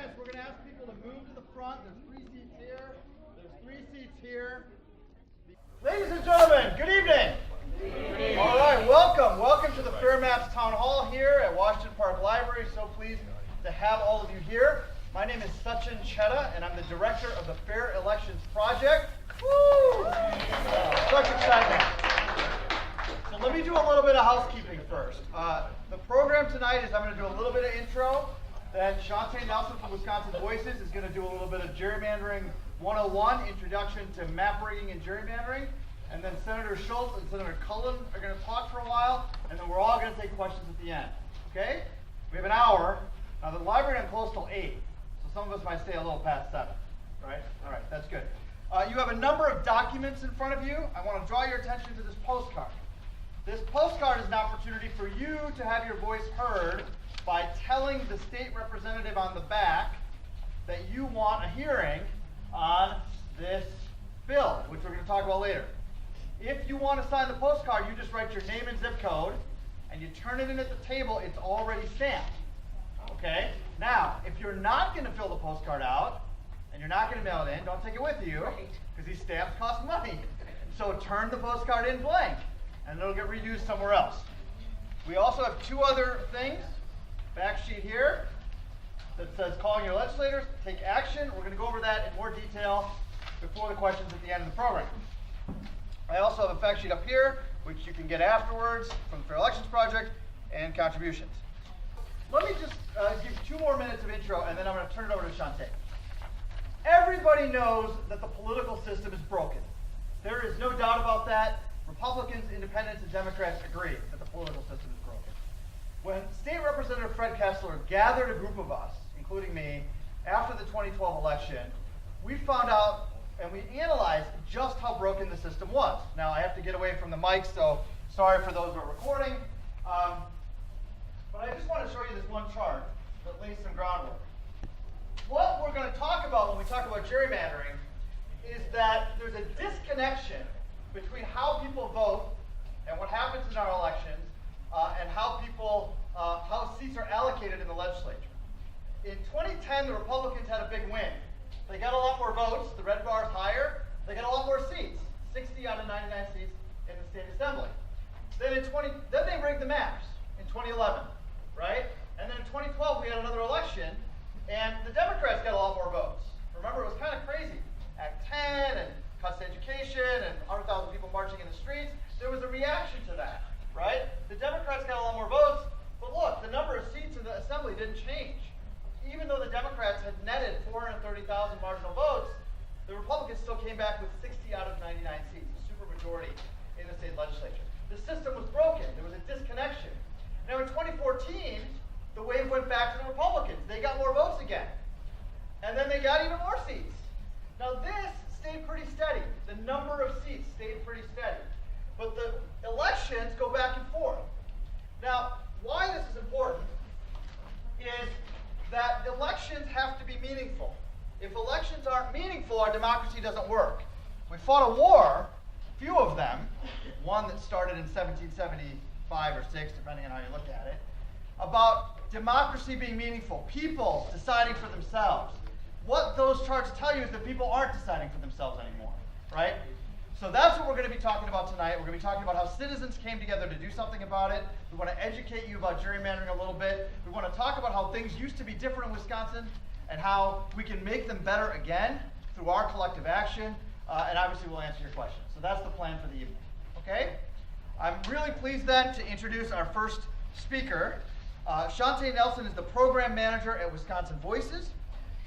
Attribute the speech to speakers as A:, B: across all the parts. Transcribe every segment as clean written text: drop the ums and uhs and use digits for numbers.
A: minutes, we're going to ask people to move to the front. There's 3 seats here. There's 3 seats here. Ladies and gentlemen, good evening. Good evening. All right, welcome. Welcome to the Fair Maps Town Hall here at Washington Park Library. So pleased to have all of you here. My name is Sachin, Chheda, and I'm the director of the Fair Elections Project. Woo! Such excitement. So let me do a little bit of housekeeping first. The program tonight is I'm going to do a little bit of intro. Then Shauntay from Wisconsin Voices is going to do a little bit of gerrymandering 101, introduction to map rigging and gerrymandering. And then Senator Schultz and Senator Cullen are going to talk for a while, and then we're all going to take questions at the end. Okay? We have an hour. Now the library doesn't close till 8, so some of us might stay a little past 7. Right? All right, that's good. You have a number of documents in front of you. I want to draw your attention to this postcard. This postcard is an opportunity for you to have your voice heard by telling the state representative on the back that you want a hearing on this bill, which we're going to talk about later. If you want to sign the postcard, you just write your name and zip code, and you turn it in at the table. It's already stamped. Okay? Now, if you're not going to fill the postcard out, and you're not going to mail it in, don't take it with you, because these stamps cost money. So turn the postcard in blank, and it'll get reused somewhere else. We also have 2 other things. Back sheet here that says calling your legislators, take action. We're going to go over that in more detail before the questions at the end of the program. I also have a fact sheet up here, which you can get afterwards from the Fair Elections Project, and contributions. Let me just give 2 more minutes of intro, and then I'm going to turn it over to Shauntay. Everybody knows that the political system is broken. There is no doubt about that. Republicans, Independents, and Democrats agree that the political system is broken. When State Representative Fred Kessler gathered a group of us, including me, after the 2012 election, we found out and we analyzed just how broken the system was. Now, I have to get away from the mic, so sorry for those who are recording. But I just want to show you this one chart that lays some groundwork. What we're going to talk about when we talk about gerrymandering is that there's a disconnection between how people vote and what happens in our elections and how seats are allocated in the legislature. In 2010, the Republicans had a big win. They got a lot more votes. The red bar is higher. They got a lot more seats, 60 out of 99 seats in the state assembly. Then they rigged the maps in 2011, right? And then in 2012, we had another election, and the Democrats got a lot more votes. Remember, it was kind of crazy. Act 10 and cuts to education and 100,000 people marching in the streets. There was a reaction to that, right? The Democrats got a lot more votes, but look, the number of seats in the assembly didn't change. Even though the Democrats had netted 430,000 marginal votes, the Republicans still came back with 60 out of 99 seats, a supermajority in the state legislature. The system was broken. There was a disconnection. Now in 2014, the wave went back to the Republicans. They got more votes again. And then they got even more seats. Now this stayed pretty steady. The number of seats stayed pretty steady. But the elections go back and forth. Now, why this is important is that elections have to be meaningful. If elections aren't meaningful, our democracy doesn't work. We fought a war, few of them, one that started in 1775 or 6, depending on how you look at it, about democracy being meaningful, people deciding for themselves. What those charts tell you is that people aren't deciding for themselves anymore, right? So that's what we're going to be talking about tonight. We're going to be talking about how citizens came together to do something about it. We want to educate you about gerrymandering a little bit. We want to talk about how things used to be different in Wisconsin and how we can make them better again through our collective action. And obviously we'll answer your questions. So that's the plan for the evening. Okay? I'm really pleased then to introduce our first speaker. Shauntay Nelson is the program manager at Wisconsin Voices.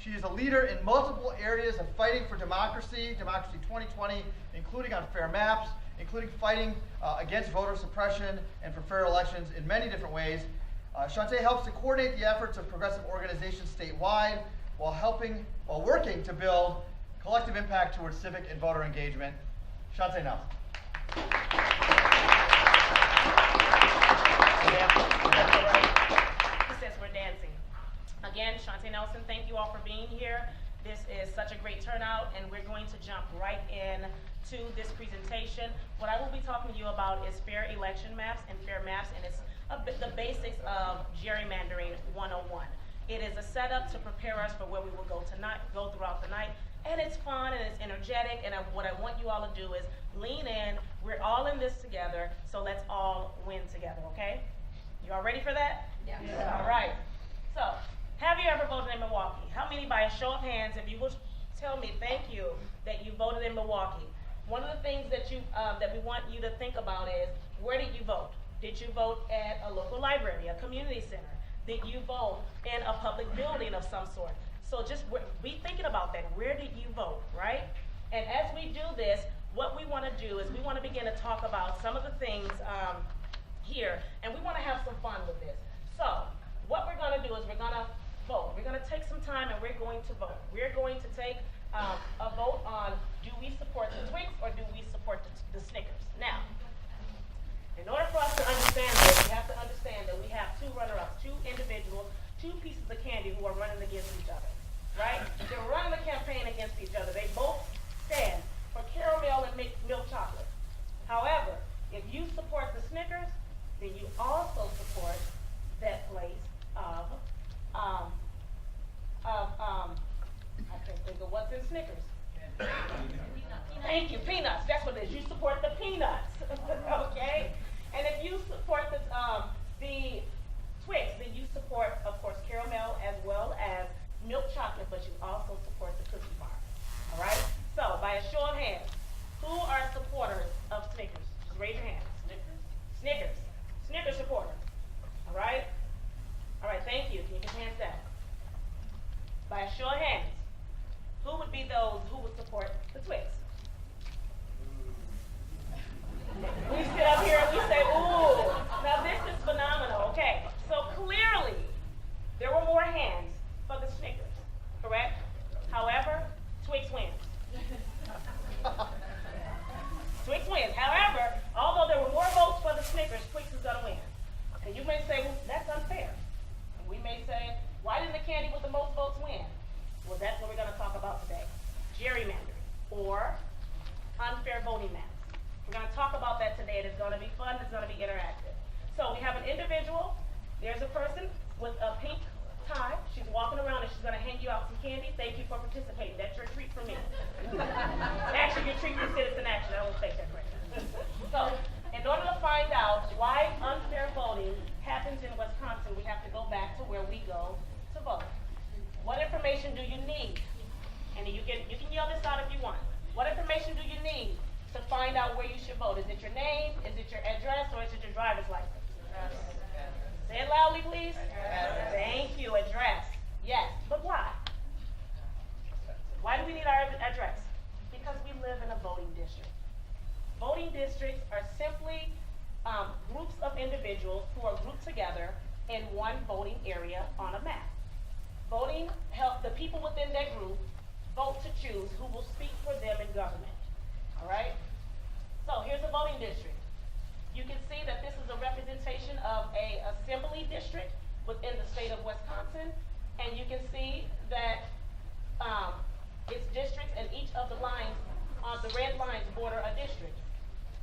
A: She is a leader in multiple areas of fighting for democracy, Democracy 2020, including on fair maps, including fighting against voter suppression and for fair elections in many different ways. Shauntay helps to coordinate the efforts of progressive organizations statewide while working to build collective impact towards civic and voter engagement. Shauntay Nelson.
B: He says we're dancing. Again, Shauntay Nelson, thank you all for being here. This is such a great turnout, and we're going to jump right in to this presentation. What I will be talking to you about is fair election maps and fair maps, and it's the basics of gerrymandering 101. It is a setup to prepare us for where we will go throughout the night. And it's fun and it's energetic, and what I want you all to do is lean in. We're all in this together, so let's all win together, okay? You all ready for that?
C: Yeah.
B: All right. So, have you ever voted in Milwaukee? How many, by a show of hands, if you will tell me, thank you, that you voted in Milwaukee? One of the things that we want you to think about is, where did you vote? Did you vote at a local library, a community center? Did you vote in a public building of some sort? So just be thinking about that. Where did you vote, right? And as we do this, what we want to do is we want to begin to talk about some of the things here, and we want to have some fun with this. So what we're going to do is we're going to vote. We're going to take some time and we're going to vote. We're going to take a vote on, do we support the Twix or do we support the Snickers? Now, in order for us to understand this, we have to understand that we have two runner-ups, two individuals, two pieces of candy who are running against each other, right? They're running the campaign against each other. They both stand for caramel and milk chocolate. However, if you support the Snickers, then you also support that place of I can't think of what's in Snickers. Thank you, peanuts. That's what it is. You support the peanuts, okay? And if you support the Twix, then you support, of course, caramel as well as milk chocolate, but you also support the cookie bar. All right? So, by a show of hands, who are supporters of Snickers? Just raise your hand. Snickers. Snickers supporters. All right? All right, thank you. Can you get your hands down? By a show of hands, who would be those who would support the Twix? We sit up here and we say, ooh. Now this is phenomenal. Okay, so clearly there were more hands for the Snickers, correct? However, Twix wins. Twix wins. However, although there were more votes for the Snickers, Twix is going to win. And you may say, well, that's unfair. And we may say, why didn't the candy with the most votes win? Well, that's what we're going to talk about today. Gerrymandering, or unfair voting maps. We're going to talk about that today. It's going to be fun. It's going to be interactive. So we have an individual. There's a person with a pink tie. She's walking around and she's going to hand you out some candy. Thank you for participating. That's your treat for me. Actually, your treat for Citizen Action. I won't take that right now. So, in order to find out why unfair voting happens in Wisconsin, we have to go back to where we go to vote. What information do you need? And you can yell this out if you want. What information do you need to find out where you should vote? Is it your name? Is it your address? Or is it your driver's license? Say it loudly, please. Thank you. Address. Yes. But why? Why do we need our address? Because we live in a voting district. Voting districts are simply groups of individuals who are grouped together in one voting area on a map. Voting helps the people within that group vote to choose who will speak for them in government. All right? So here's a voting district. You can see that this is a representation of a assembly district within the state of Wisconsin, and you can see that it's districts, and each of the lines, the red lines border a district.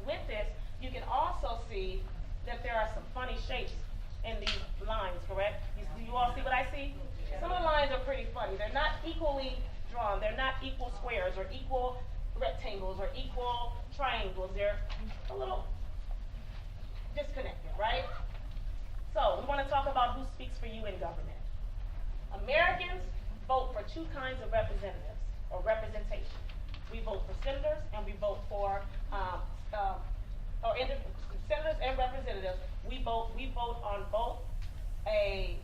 B: With this, you can also see that there are some funny shapes in these lines, correct? You all see what I see? Some of the lines are pretty funny. They're not equally drawn. They're not equal squares or equal rectangles or equal triangles. They're a little disconnected, right? So we want to talk about who speaks for you in government. Americans vote for two kinds of representatives or representation. We vote for senators and we vote for senators and representatives. We vote on both a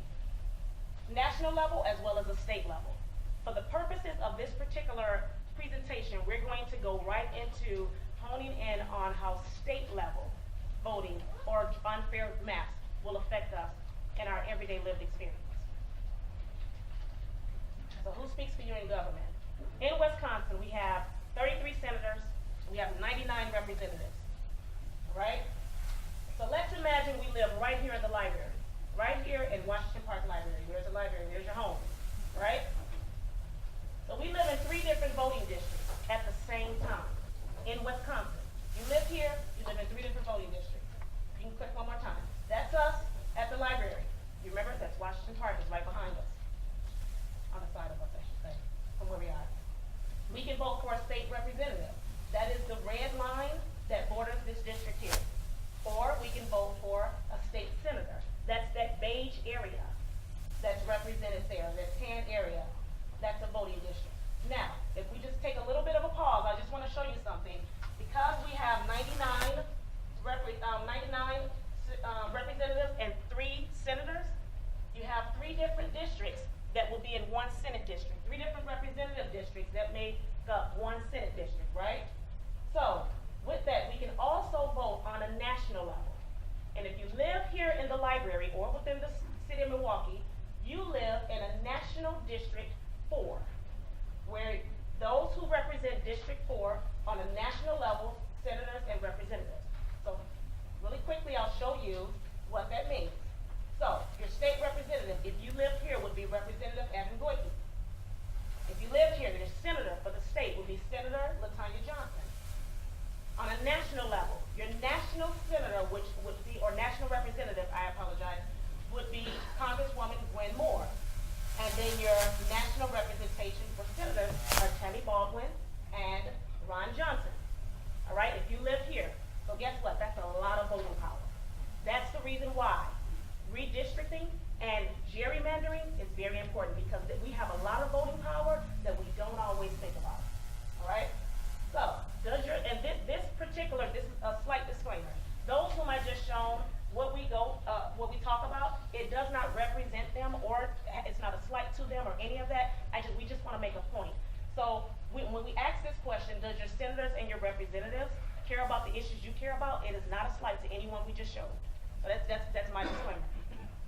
B: national level as well as a state level. For the purposes of this particular presentation, we're going to go right into honing in on how state level voting or unfair maps will affect us in our everyday lived experience. So who speaks for you in government? In Wisconsin, we have 33 senators, we have 99 representatives, right? So let's imagine we live right here at the library, right here in Washington Park Library. There's a library, there's your home, right? So we live in 3 different voting districts at the same time in Wisconsin. You live here, you live in 3 different voting districts. You can click one more time. That's us at the library. You remember, that's Washington Park is right behind us. 3 different representative districts that make up 1 Senate district, right? So, with that, we can also vote on a national level. And if you live here in the library or within the city of Milwaukee, you live in a national district 4, where those who represent District 4 on a national level, senators and representatives. So, really quickly, I'll show you what that means. So, your state representative, if you live here, would be Representative Evan Goyke. If you live here, your senator for the state would be Senator LaTanya Johnson. On a national level, your national senator, which would be, or national representative, I apologize, would be Congresswoman Gwen Moore. And then your national representation for senators are Tammy Baldwin and Ron Johnson. All right, if you live here. So guess what? That's a lot of voting power. That's the reason why redistricting and gerrymandering is very important, because we have a lot of voting power that we don't always think about. All right? So, this is a slight disclaimer. Those whom I just shown, what we talk about, it does not represent them, or it's not a slight to them or any of that. We just want to make a point. So, when we ask this question, does your senators and your representatives care about the issues you care about? It is not a slight to anyone we just showed. So that's my disclaimer.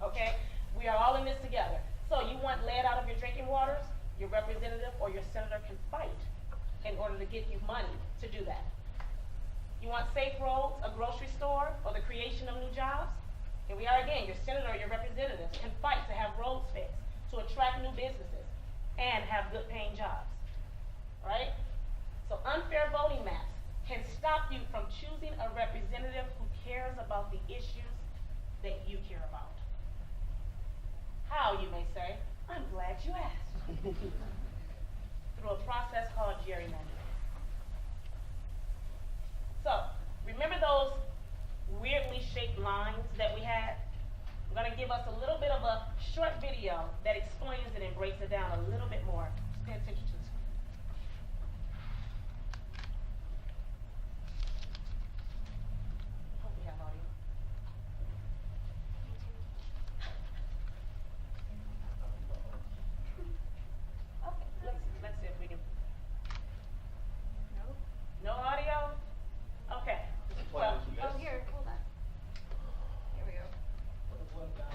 B: Okay? We are all in this together. So you want lead out of your drinking waters? Your representative or your senator can fight in order to get you money to do that. You want safe roads, a grocery store, or the creation of new jobs? Here we are again. Your senator or your representatives can fight to have roads fixed, to attract new businesses, and have good paying jobs. Right? So unfair voting maps can stop you from choosing a representative who cares about the issues that you care about. How, you may say? I'm glad you asked. Through a process called gerrymandering. So, remember those weirdly shaped lines that we had? I'm going to give us a little bit of a short video that explains it and breaks it down a little bit more. Pay attention to the screen. Hope we have audio. Okay, let's see if we can. No audio? Okay. Well,
C: Oh, here, hold on. Here we go.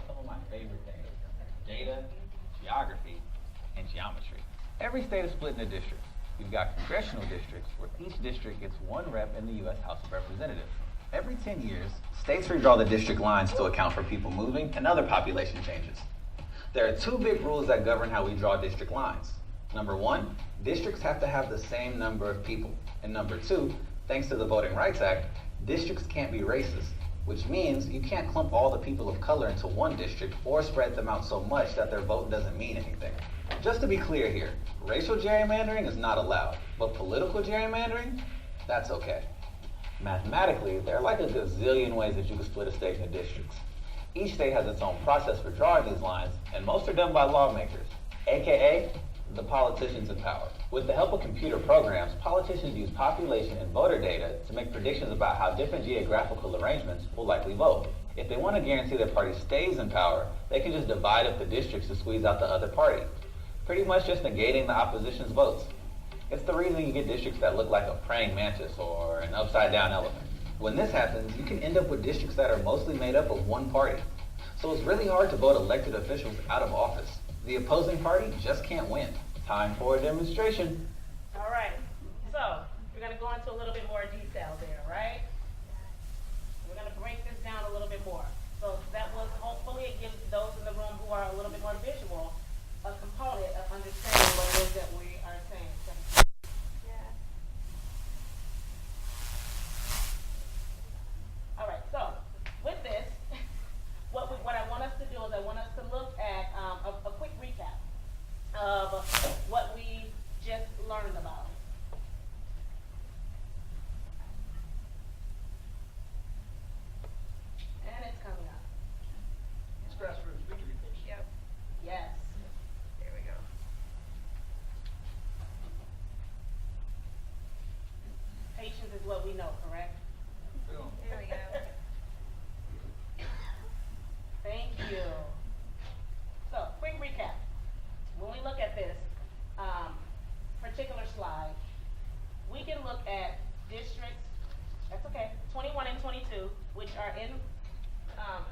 D: Some of my favorite things: data, geography, and geometry. Every state is split into districts. You've got congressional districts, where each district gets 1 rep in the U.S. House of Representatives. Every 10 years, states redraw the district lines to account for people moving and other population changes. There are 2 big rules that govern how we draw district lines. Number 1, districts have to have the same number of people. And number 2, thanks to the Voting Rights Act, districts can't be racist, which means you can't clump all the people of color into one district or spread them out so much that their vote doesn't mean anything. Just to be clear here, racial gerrymandering is not allowed, but political gerrymandering, that's okay. Mathematically, there are like a gazillion ways that you can split a state into districts. Each state has its own process for drawing these lines, and most are done by lawmakers, aka the politicians in power. With the help of computer programs, politicians use population and voter data to make predictions about how different geographical arrangements will likely vote. If they want to guarantee their party stays in power, they can just divide up the districts to squeeze out the other party, pretty much just negating the opposition's votes. It's the reason you get districts that look like a praying mantis or an upside-down elephant. When this happens, you can end up with districts that are mostly made up of one party. So it's really hard to vote elected officials out of office. The opposing party just can't win. Time for a demonstration.
B: all right. So, we're going to go into a little bit more detail there, right? We're going to break this down a little bit more. So that was, hopefully it gives those in the room who are a little bit more visual a component of understanding what it is that we are saying.
C: Yeah.
B: All right, so with this, what I want us to do is I want us to look at a quick recap of what we just learned about. And it's coming up.
A: It's grassroots victory.
C: Yep.
B: Yes.
C: There we go.
B: Patience is what we know, correct?
C: There we go.
B: Thank you. So, quick recap. When we look at this, can look at districts, that's okay, 21 and 22, which are in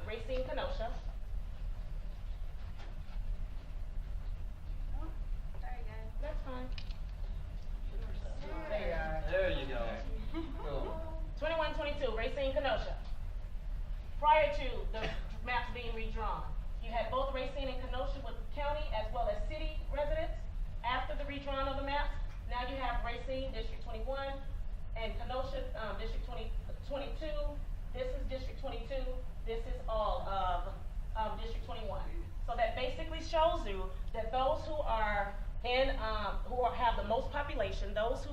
B: Racine, Kenosha.
C: Sorry, guys.
B: That's fine.
E: There you go. Cool.
B: 21, 22, Racine, Kenosha. Prior to the maps being redrawn, you had both Racine and Kenosha with county as well as city residents. After the redrawn of the maps, now you have Racine, District 21, and Kenosha, District 22. This is District 22. This is all of District 21. So that basically shows you that those who are in, have the most population, those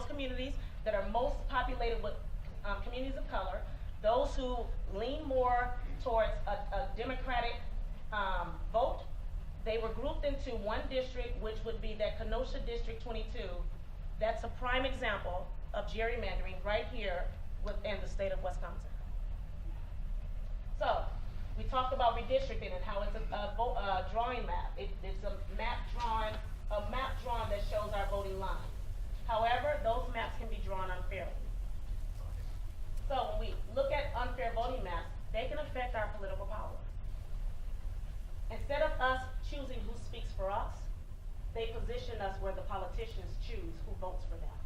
B: communities that are most populated with communities of color, those who lean more towards a Democratic vote, they were grouped into one district, which would be that Kenosha District 22. That's a prime example of gerrymandering right here within the state of Wisconsin. So, we talked about redistricting and how it's a drawing map. It's a map drawn that shows our voting lines. However, those maps can be drawn unfairly. So when we look at unfair voting maps, they can affect our political power. Instead of us choosing who speaks for us, they position us where the politicians choose who votes for them.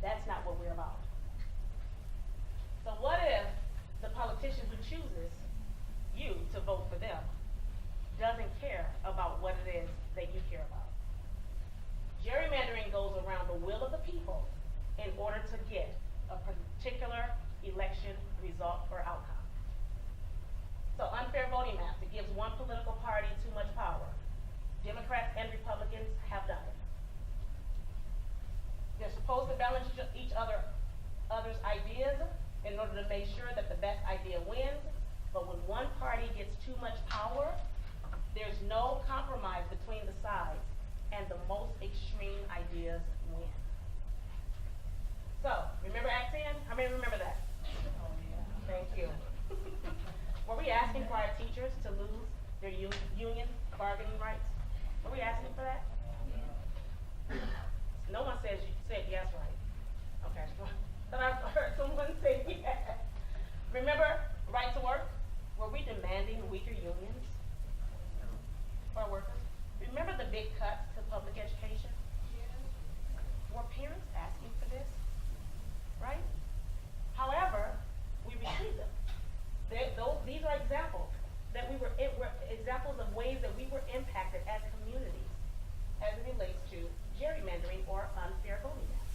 B: That's not what we're about. So what if the politician who chooses you to vote for them doesn't care about what it is that you care about? Gerrymandering goes around the will of the people in order to get a particular election result or outcome. So unfair voting maps, it gives one political party too much power. Democrats and Republicans have done it. They're supposed to balance each other's ideas in order to make sure that the best idea wins, but when one party gets too much power, there's no compromise between the sides, and the most extreme ideas win. So, remember Act 10? How many remember that? Thank you. Were we asking for our teachers to lose their union bargaining rights? Were we asking for that? No one said yes, right? Okay. But I heard someone say yes. Remember right to work? Were we demanding weaker unions for our workers? Remember the big cuts to public education? Were parents asking for this? Right? However, we received them. These are examples that were examples of ways that we were impacted as communities as it relates to gerrymandering or unfair voting maps.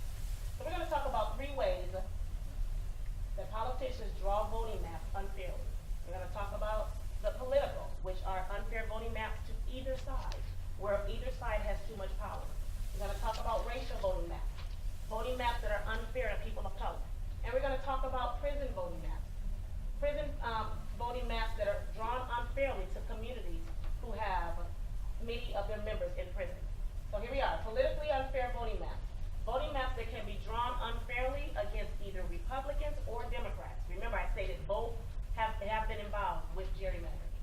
B: So we're going to talk about 3 ways that politicians draw voting maps unfairly. We're going to talk about the political, which are unfair voting maps to either side, where either side has too much power. We're going to talk about racial voting maps that are unfair to people of color. And we're going to talk about prison voting maps. Prison voting maps that are drawn unfairly to communities who have many of their members in prison. So here we are, politically unfair voting maps. Voting maps that can be drawn unfairly against either Republicans or Democrats. Remember, I stated both have been involved with gerrymandering.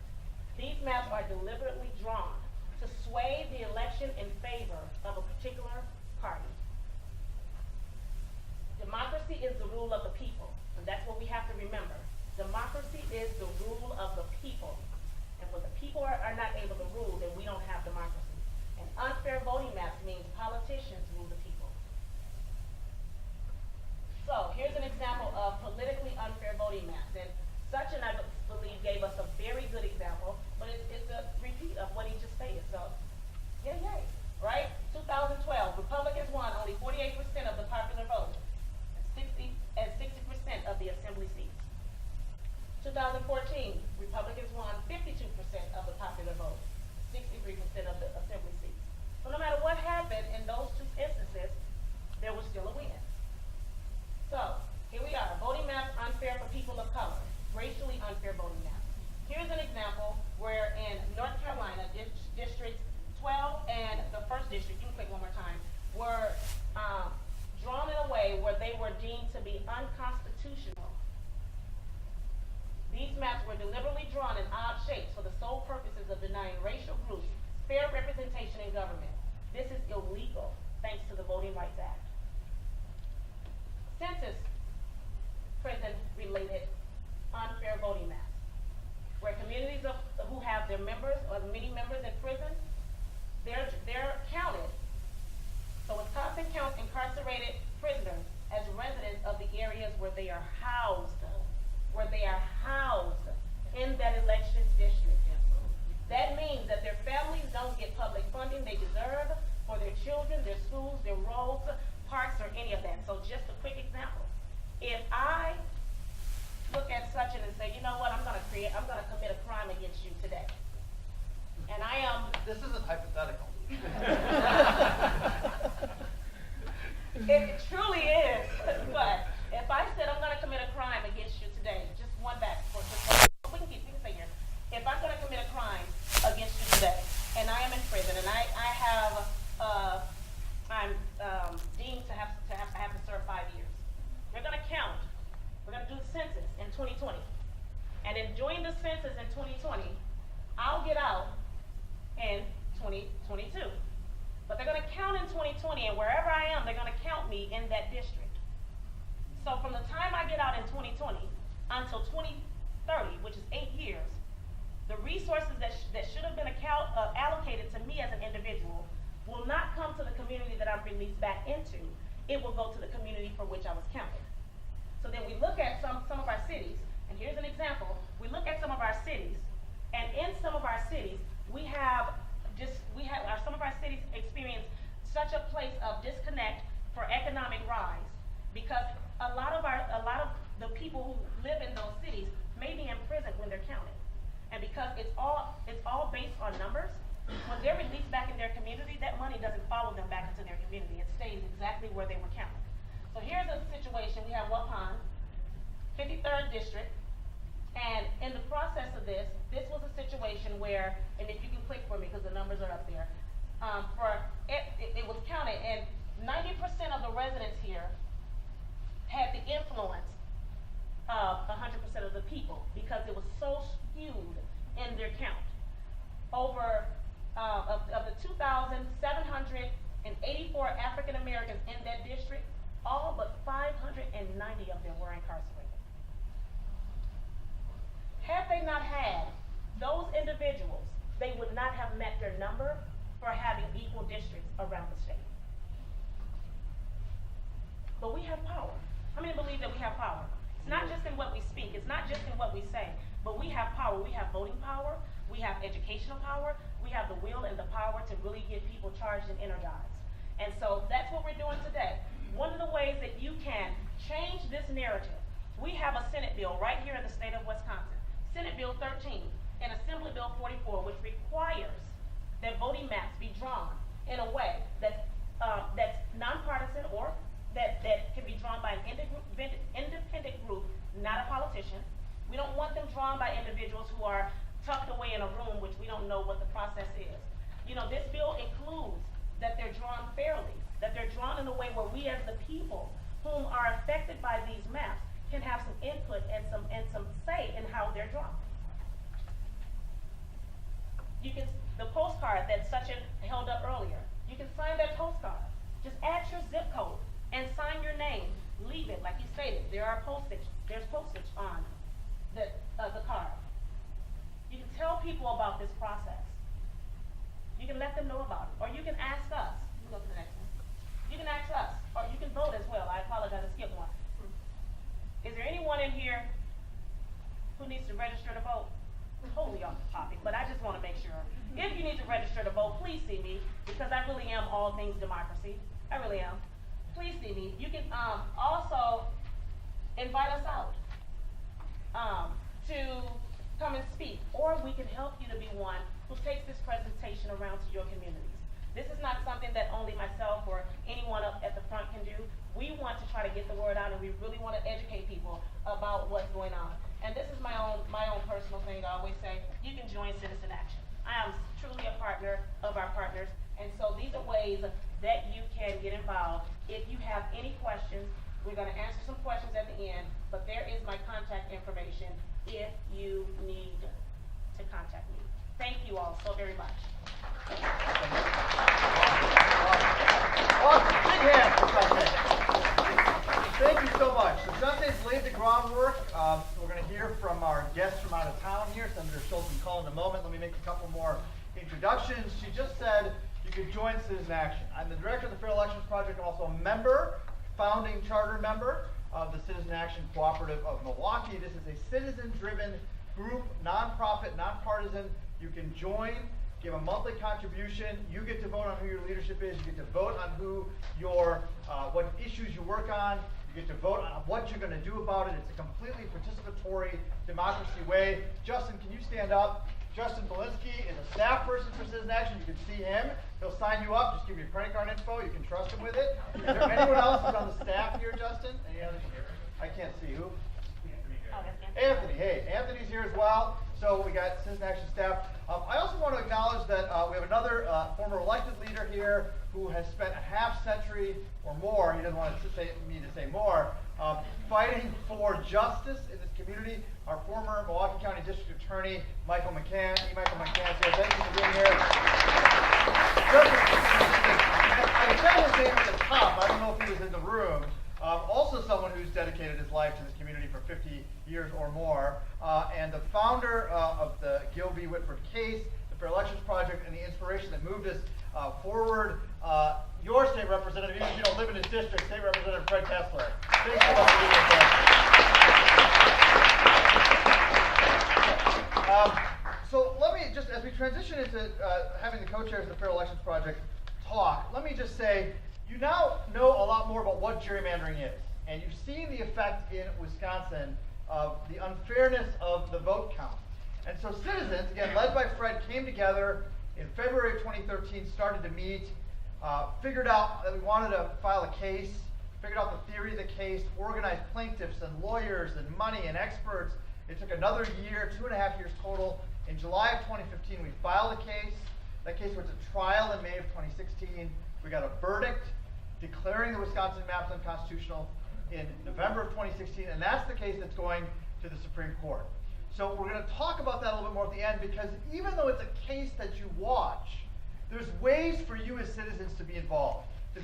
B: These maps are deliberately drawn to sway the election in favor of a particular party. Democracy is the rule of the people, and that's what we have to remember. Democracy is the rule of the people. And when the people are not able to rule, then we don't have democracy. And unfair voting maps means politicians rule the people. So here's an example of politically unfair voting maps. And Sachin, I believe, gave us a very good example, but it's a repeat of what he just stated. So, yay, right? 2012, Republicans won only 48% of the popular vote, and 60% of the assembly seats. 2014, Republicans won 52% of the popular vote, 63% of the assembly seats. So no matter what happened in those 2 instances, there was still a win. So, here we are, voting maps unfair for people of color, racially unfair voting maps. Here's an example where in North Carolina, District 12 and the 1st District, you can click one more time, were drawn in a way where they were deemed to be unconstitutional. These maps were deliberately drawn in odd shapes for the sole purposes of denying racial groups fair representation in government. This is illegal, thanks to the Voting Rights Act.
A: This isn't hypothetical.
B: It truly is. But if I said I'm going to commit a crime against you today, just one back for we can stay here. If I'm going to commit a crime against you today, and I am in prison, and I'm deemed to have to serve 5 years. We're going to count. We're going to do the census in 2020, and in doing the census in 2020, I'll get out in 2022. But they're going to count in 2020, and wherever I am, they're going to count me in that district. So from the time I get out in 2020 until 2030, which is 8 years, the resources that should have been allocated to me as an individual will not come to the community that I'm released back into. It will go to the community for which I was counted. So then we look at some of our cities, and here's an example. We look at some of our cities, and in some of our cities, some of our cities experience such a place of disconnect for economic rise, because a lot of the people who live in those cities may be in prison when they're counted. And because it's all based on numbers, when they're released back in their community, that money doesn't follow them back into their community. It stays exactly where they were counted. So here's a situation. We have Waupun, 53rd District, and in the process of this was a situation where, and if you can click for me because the numbers are up there, it was counted, and 90% of the residents here had the influence of 100% of the people because it was so skewed in their count. Over of the 2,784 African Americans in that district, all but 590 of them were incarcerated. Had they not had those individuals, they would not have met their number for having equal districts around the state. But we have power. How many believe that we have power? It's not just in what we speak, it's not just in what we say, but we have power. We have voting power, we have educational power, we have the will and the power to really get people charged and energized. And so that's what we're doing today. One of the ways that you can change this narrative, we have a Senate bill right here in the state of Wisconsin, Senate Bill 13 and Assembly Bill 44, which requires that voting maps be drawn in a way that's nonpartisan, or that can be drawn by an independent group, not a politician. We don't want them drawn by individuals who are tucked away in a room, which we don't know what the process is. You know, this bill includes that they're drawn fairly, that they're drawn in a way where we as the people whom are affected by these maps can have some input and some say in how they're drawn. The postcard that Sachin held up earlier, you can sign that postcard. Just add your zip code and sign your name. Leave it, like you stated. There's postage on the card. You can tell people about this process. You can let them know about it. Or you can ask us. You can go to the next one. You can ask us. Or you can vote as well. I apologize, I skipped one. Is there anyone in here who needs to register to vote? Totally off the topic, but I just want to make sure. If you need to register to vote, please see me, because I really am all things democracy. I really am. Please see me. You can also invite us out to come and speak, or we can help you to be one who takes this presentation around to your communities. This is not something that only myself or anyone up at the front can do. We want to try to get the word out, and we really want to educate people about what's going on. And this is my own personal thing. I always say, you can join Citizen Action. I am truly a partner of our partners, and so these are ways that you can get involved. If you have any questions, we're going to answer some questions at the end, but there is my contact information if you need to contact me. Thank you all so very much.
A: Awesome. Big hand for Shauntay. Thank you so much. So Shauntay's laid the groundwork. We're going to hear from our guests from out of town here, Senator Schultz and Cullen, in a moment. Let me make a couple more introductions. She just said you could join Citizen Action. I'm the director of the Fair Elections Project. I'm also a member, founding charter member of the Citizen Action Cooperative of Milwaukee. This is a citizen-driven group, nonprofit, nonpartisan. You can join, give a monthly contribution. You get to vote on who your leadership is. You get to vote on who what issues you work on. You get to vote on what you're going to do about it. It's a completely participatory democracy way. Justin, can you stand up? Justin Belinsky is a staff person for Citizen Action. You can see him. He'll sign you up. Just give me your credit card info. You can trust him with it. Is there anyone else who's on the staff here, Justin? Any others? I can't see who.
B: Oh, that's
A: Anthony, hey, Anthony's here as well. So we got Citizen Action staff. I also want to acknowledge that we have another former elected leader here who has spent a half century or more, he doesn't want me to say more, fighting for justice in this community. Our former Milwaukee County District Attorney, Michael McCann. Michael McCann's here. Thank you for being here. I said his name at the top. I don't know if he was in the room. Also someone who's dedicated his life to this community for 50 years or more, and the founder of the Gil B. Whitford case, the Fair Elections Project, and the inspiration that moved us forward. Your state representative, even if you don't live in his district, State Representative Fred Kessler. Thanks so much for being with us. So let me just, as we transition into having the co-chairs of the Fair Elections Project talk, let me just say, you now know a lot more about what gerrymandering is, and you've seen the effect in Wisconsin of the unfairness of the vote count. And so citizens, again, led by Fred, came together in February of 2013, started to meet, figured out that we wanted to file a case, figured out the theory of the case, organized plaintiffs and lawyers and money and experts. It took another year, 2.5 years total. In July of 2015, we filed a case. That case went to trial in May of 2016. We got a verdict declaring the Wisconsin maps unconstitutional in November of 2016, and that's the case that's going to the Supreme Court. So we're going to talk about that a little bit more at the end, because even though it's a case that you watch, there's ways for you as citizens to be involved to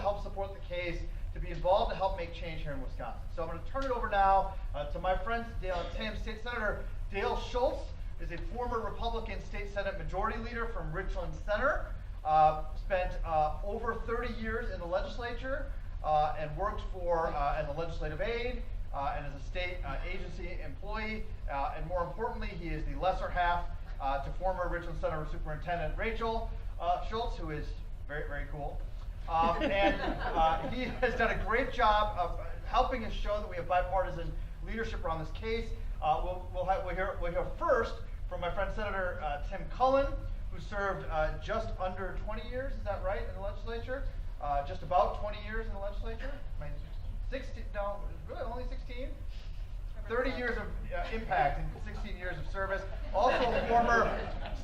A: help support the case, to be involved to help make change here in Wisconsin. So I'm going to turn it over now to my friend, State Senator Dale Schultz is a former Republican State Senate Majority Leader from Richland Center. Spent over 30 years in the legislature and worked for as a legislative aide and as a state agency employee. And more importantly, he is the lesser half to former Richland Center Superintendent Rachel Schultz, who is very, very cool. And he has done a great job of helping us show that we have bipartisan leadership around this case. We'll hear first from my friend Senator Tim Cullen, who served just under 20 years, is that right, in the legislature? Just about 20 years in the legislature? 16, no, really only 16? 30 years of impact and 16 years of service. Also a former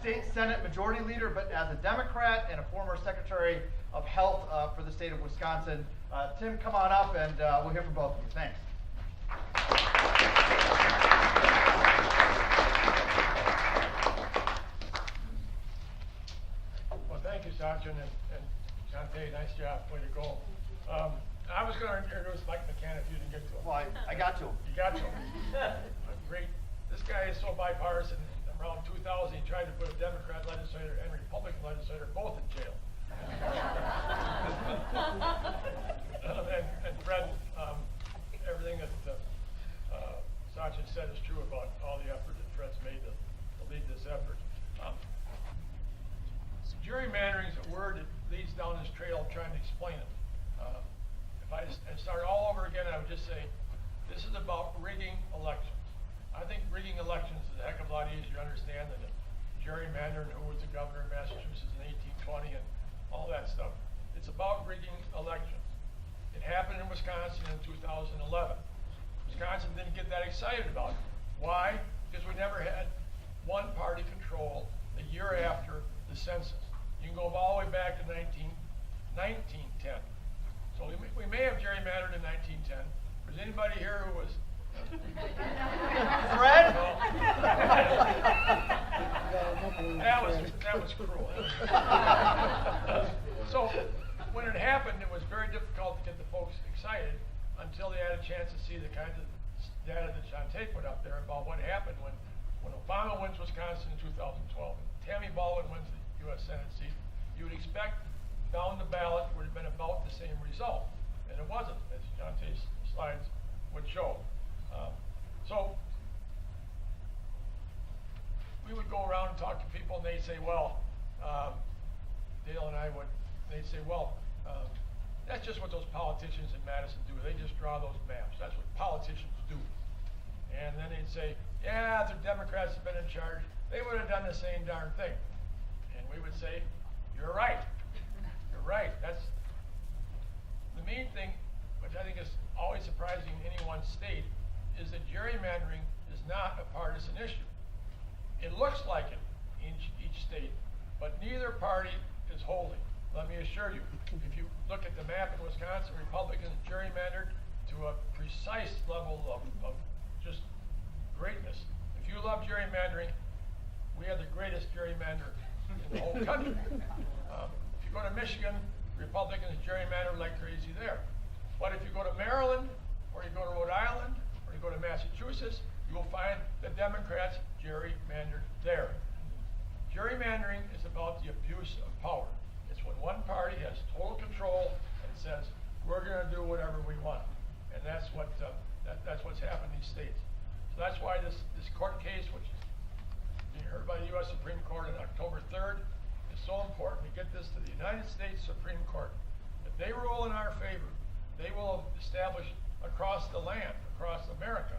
A: State Senate Majority Leader, but as a Democrat, and a former Secretary of Health for the state of Wisconsin. Tim, come on up and we'll hear from both of you. Thanks.
F: Well, thank you, Sachin, and Shauntay, nice job, way to go. I was going to introduce Mike McCann if you didn't get to him.
A: Well, I got to him.
F: You got to him. Great. This guy is so bipartisan. Around 2000, he tried to put a Democrat legislator and Republican legislator both in jail. And Fred, everything that Sachin said is true about all the effort that Fred's made to lead this effort. Gerrymandering is a word that leads down this trail of trying to explain it. If I start all over again, I would just say, this is about rigging elections. I think rigging elections is a heck of a lot easier to understand than gerrymandering, who was the governor of Massachusetts in 1820 and all that stuff. It's about rigging elections. It happened in Wisconsin in 2011. Wisconsin didn't get that excited about it. Why? Because we never had one party control the year after the census. You can go all the way back to 1910. So we may have gerrymandered in 1910. Was anybody here who was...
A: Fred?
F: That was cruel. So when it happened, it was very difficult to get the folks excited until they had a chance to see the kinds of data that Shauntay put up there about what happened when Obama wins Wisconsin in 2012 and Tammy Baldwin wins the U.S. Senate seat. You would expect down the ballot would have been about the same result, and it wasn't, as Shauntay's slides would show. So we would go around and talk to people, and they'd say, well, Dale and I would, they'd say, well, that's just what those politicians in Madison do. They just draw those maps. That's what politicians do. And then they'd say, yeah, the Democrats have been in charge. they would have done the same darn thing. And we would say, you're right. You're right. That's the main thing, which I think is always surprising in any one state, is that gerrymandering is not a partisan issue. It looks like it in each state, but neither party is holding. Let me assure you, if you look at the map in Wisconsin, Republicans gerrymandered to a precise level of just greatness. If you love gerrymandering, we have the greatest gerrymander in the whole country. If you go to Michigan, Republicans gerrymander like crazy there. But if you go to Maryland, or you go to Rhode Island, or you go to Massachusetts, you will find the Democrats gerrymandered there. Gerrymandering is about the abuse of power. It's when one party has total control and says, we're going to do whatever we want. And that's what's happened in these states. So that's why this court case, which is being heard by the U.S. Supreme Court on October 3rd, is so important to get this to the United States Supreme Court. If they rule in our favor, they will establish across the land, across America,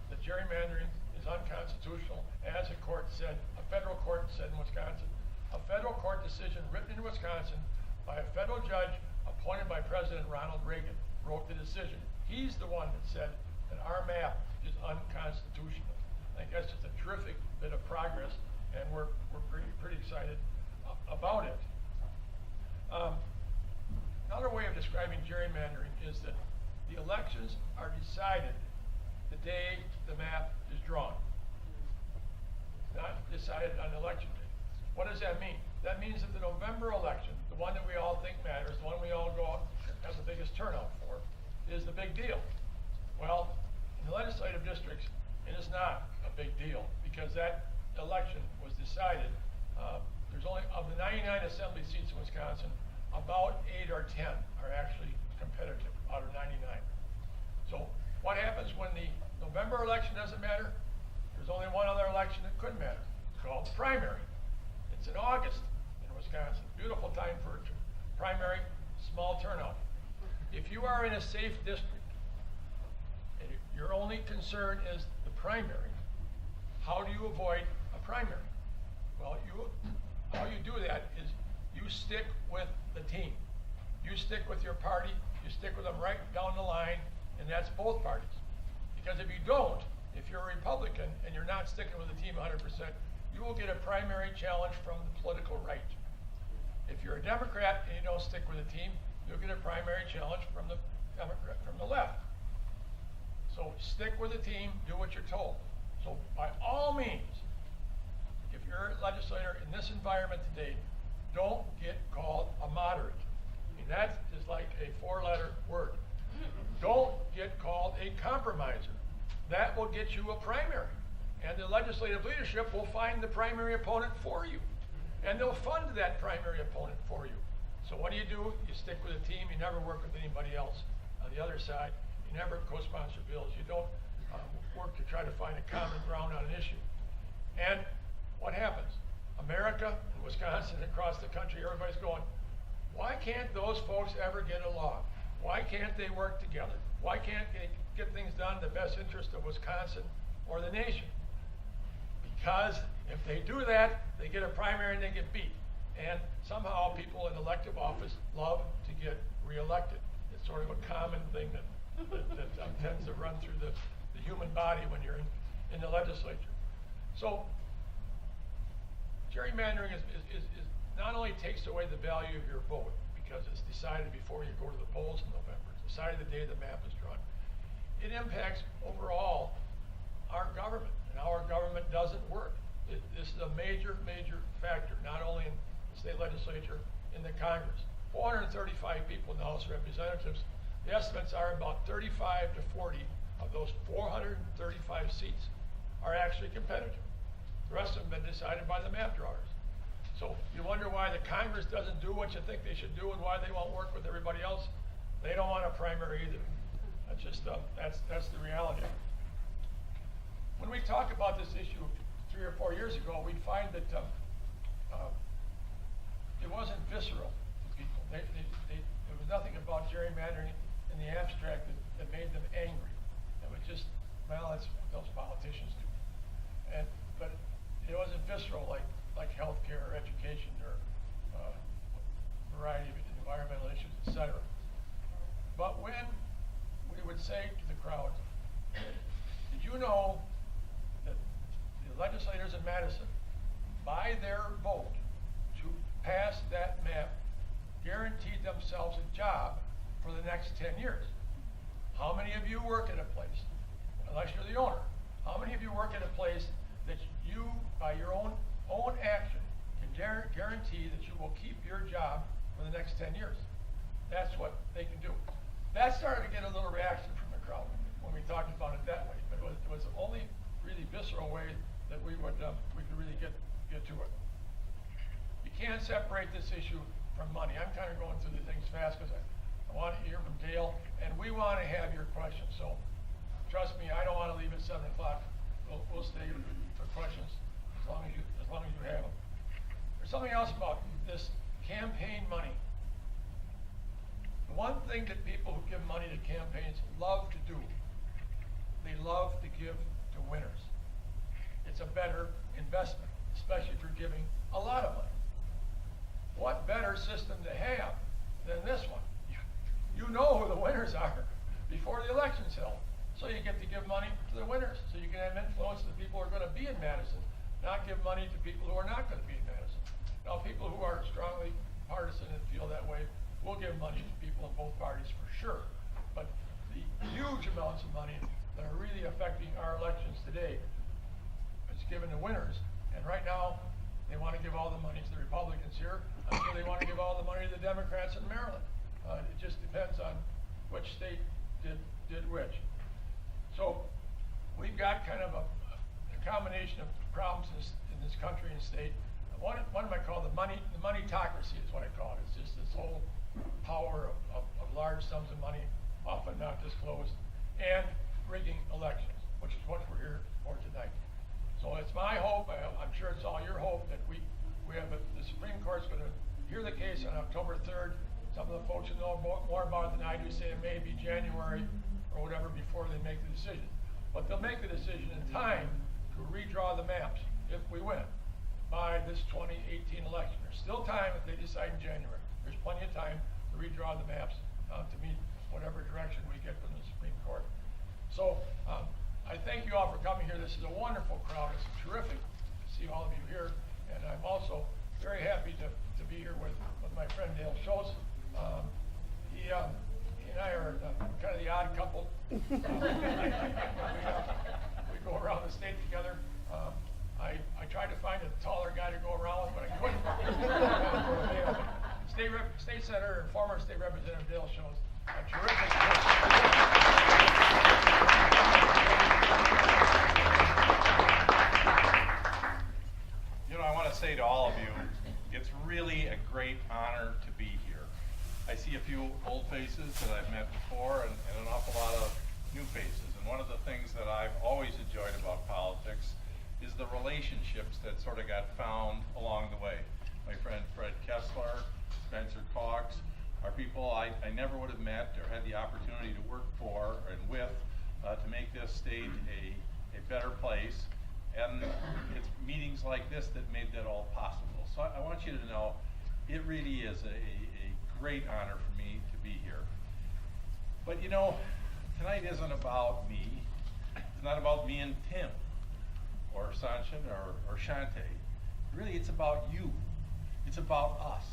F: that gerrymandering is unconstitutional, as a court said, a federal court said in Wisconsin. A federal court decision written in Wisconsin by a federal judge appointed by President Ronald Reagan wrote the decision. He's the one that said that our map is unconstitutional. I think that's just a terrific bit of progress, and we're pretty excited about it. Another way of describing gerrymandering is that the elections are decided the day the map is drawn, not decided on election day. What does that mean? That means that the November election, the one that we all think matters, the one we all go out and have the biggest turnout for, is the big deal. Well, in the legislative districts, it is not a big deal, because that election was decided, there's only, of the 99 assembly seats in Wisconsin, about 8 or 10 are actually competitive out of 99. So what happens when the November election doesn't matter? There's only one other election that could matter. It's called the primary. It's in August in Wisconsin. Beautiful time for a primary, small turnout. If you are in a safe district, and your only concern is the primary, how do you avoid a primary? Well, how you do that is you stick with the team. You stick with your party, you stick with them right down the line, and that's both parties. Because if you don't, if you're a Republican and you're not sticking with the team 100%, you will get a primary challenge from the political right. If you're a Democrat and you don't stick with the team, you'll get a primary challenge from the Democrat, from the left. So stick with the team, do what you're told. So by all means, if you're a legislator in this environment today, don't get called a moderate. I mean, that is like a 4-letter word. Don't get called a compromiser. That will get you a primary. And the legislative leadership will find the primary opponent for you. And they'll fund that primary opponent for you. So what do? You stick with a team. You never work with anybody else on the other side. You never co-sponsor bills. You don't work to try to find a common ground on an issue. And what happens? America and Wisconsin and across the country, everybody's going, why can't those folks ever get along? Why can't they work together? Why can't they get things done in the best interest of Wisconsin or the nation? Because if they do that, they get a primary and they get beat. And somehow people in elective office love to get reelected. It's sort of a common thing that tends to run through the human body when you're in the legislature. So gerrymandering is not only takes away the value of your vote, because it's decided before you go to the polls in November, it's decided the day the map is drawn. It impacts overall our government, and how our government doesn't work. This is a major, major factor, not only in the state legislature, in the Congress. 435 people in the House of Representatives. The estimates are about 35 to 40 of those 435 seats are actually competitive. The rest of them have been decided by the map drawers. So you wonder why the Congress doesn't do what you think they should do and why they won't work with everybody else. They don't want a primary either. That's just that's the reality. When we talk about this issue 3 or 4 years ago, we'd find that it wasn't visceral to people. There was nothing about gerrymandering in the abstract that made them angry. It was just, well, that's what those politicians do. But it wasn't visceral like healthcare or education or variety of environmental issues, etc. But when we would say to the crowd, did you know that the legislators in Madison, by their vote to pass that map, guaranteed themselves a job for the next 10 years? How many of you work at a place, unless you're the owner, how many of you work at a place that you, by your own action, can guarantee that you will keep your job for the next 10 years? That's what they can do. That started to get a little reaction from the crowd when we talked about it that way, but it was the only really visceral way that we could really get to it. You can't separate this issue from money. I'm kind of going through the things fast because I want to hear from Dale, and we want to have your questions. So trust me, I don't want to leave at 7 o'clock. We'll stay for questions as long as you have them. There's something else about this campaign money. The one thing that people who give money to campaigns love to do, they love to give to winners. It's a better investment, especially if you're giving a lot of money. What better system to have than this one? You know who the winners are before the election's held. So you get to give money to the winners, so you can have influence the people who are going to be in Madison, not give money to people who are not going to be in Madison. Now, people who are strongly partisan and feel that way will give money to people in both parties for sure. But the huge amounts of money that are really affecting our elections today is given to winners. And right now, they want to give all the money to the Republicans here until they want to give all the money to the Democrats in Maryland. It just depends on which state did which. So we've got kind of a combination of problems in this country and state. One of them I call the moneytocracy is what I call it. It's just this whole power of large sums of money, often not disclosed, and rigging elections, which is what we're here for tonight. So it's my hope, I'm sure it's all your hope, that we have the Supreme Court's going to hear the case on October 3rd. Some of the folks who know more about it than I do say it may be January or whatever before they make the decision. But they'll make the decision in time to redraw the maps if we win by this 2018 election. There's still time if they decide in January. There's plenty of time to redraw the maps to meet whatever direction we get from the Supreme Court. So I thank you all for coming here. This is a wonderful crowd. It's terrific to see all of you here. And I'm also very happy to be here with my friend Dale Schultz. He and I are kind of the odd couple. We go around the state together. I tried to find a taller guy to go around with, but I couldn't. State Senator and former State Representative Dale Schultz, a terrific
G: You know, I want to say to all of you, it's really a great honor to be here. I see a few old faces that I've met before and an awful lot of new faces. And one of the things that I've always enjoyed about politics is the relationships that sort of got found along the way. My friend Fred Kessler, Spencer Cox, are people I never would have met or had the opportunity to work for and with to make this state a better place. And it's meetings like this that made that all possible. So I want you to know it really is a great honor for me to be here. But you know, tonight isn't about me. It's not about me and Tim or Sachin or Shauntay. Really, it's about you. It's about us.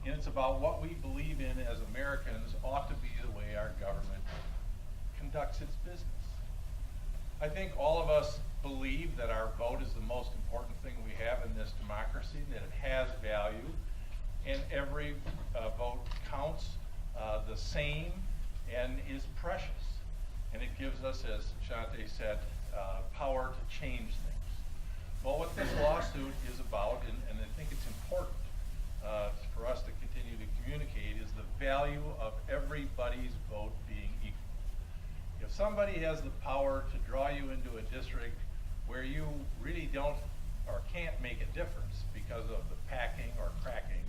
G: And it's about what we believe in as Americans ought to be the way our government conducts its business. I think all of us believe that our vote is the most important thing we have in this democracy, that it has value, and every vote counts the same and is precious. And it gives us, as Shauntay said, power to change things. Well, what this lawsuit is about, and I think it's important for us to continue to communicate, is the value of everybody's vote being equal. If somebody has the power to draw you into a district where you really don't or can't make a difference because of the packing or cracking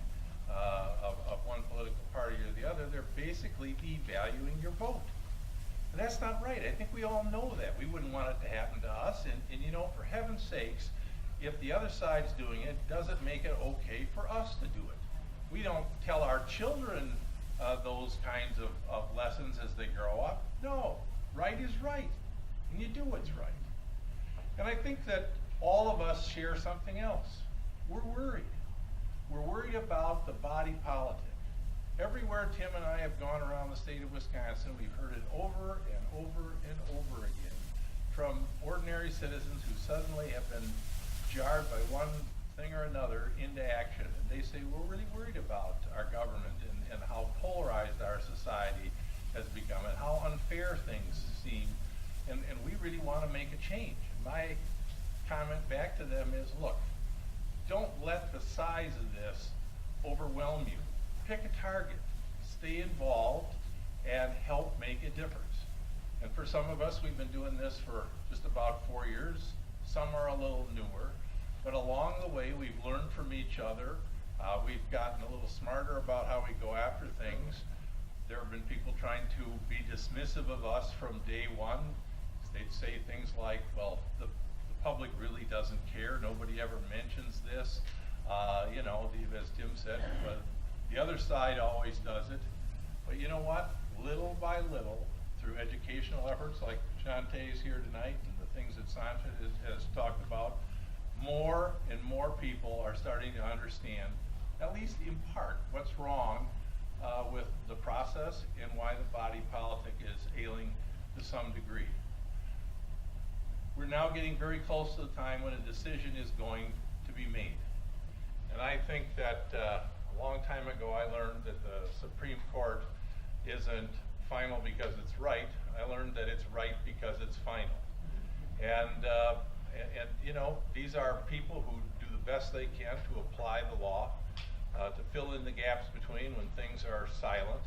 G: of one political party or the other, they're basically devaluing your vote. And that's not right. I think we all know that. We wouldn't want it to happen to us. And you know, for heaven's sakes, if the other side's doing it, doesn't make it okay for us to do it. We don't tell our children those kinds of lessons as they grow up. No, right is right, and you do what's right. And I think that all of us share something else. We're worried. We're worried about the body politic. Everywhere Tim and I have gone around the state of Wisconsin, we've heard it over and over and over again from ordinary citizens who suddenly have been jarred by one thing or another into action. And they say, we're really worried about our government and how polarized our society has become and how unfair things seem. And we really want to make a change. My comment back to them is, look, don't let the size of this overwhelm you. Pick a target, stay involved, and help make a difference. And for some of us, we've been doing this for just about 4 years. Some are a little newer. But along the way, we've learned from each other. We've gotten a little smarter about how we go after things. There have been people trying to be dismissive of us from day one. They'd say things like, well, the public really doesn't care. Nobody ever mentions this. You know, as Tim said, but the other side always does it. But you know what? Little by little, through educational efforts like Shauntay is here tonight and the things that Sachin has talked about, more and more people are starting to understand, at least in part, what's wrong with the process and why the body politic is ailing to some degree. We're now getting very close to the time when a decision is going to be made. And I think that a long time ago I learned that the Supreme Court isn't final because it's right. I learned that it's right because it's final. And you know, these are people who do the best they can to apply the law, to fill in the gaps between when things are silent.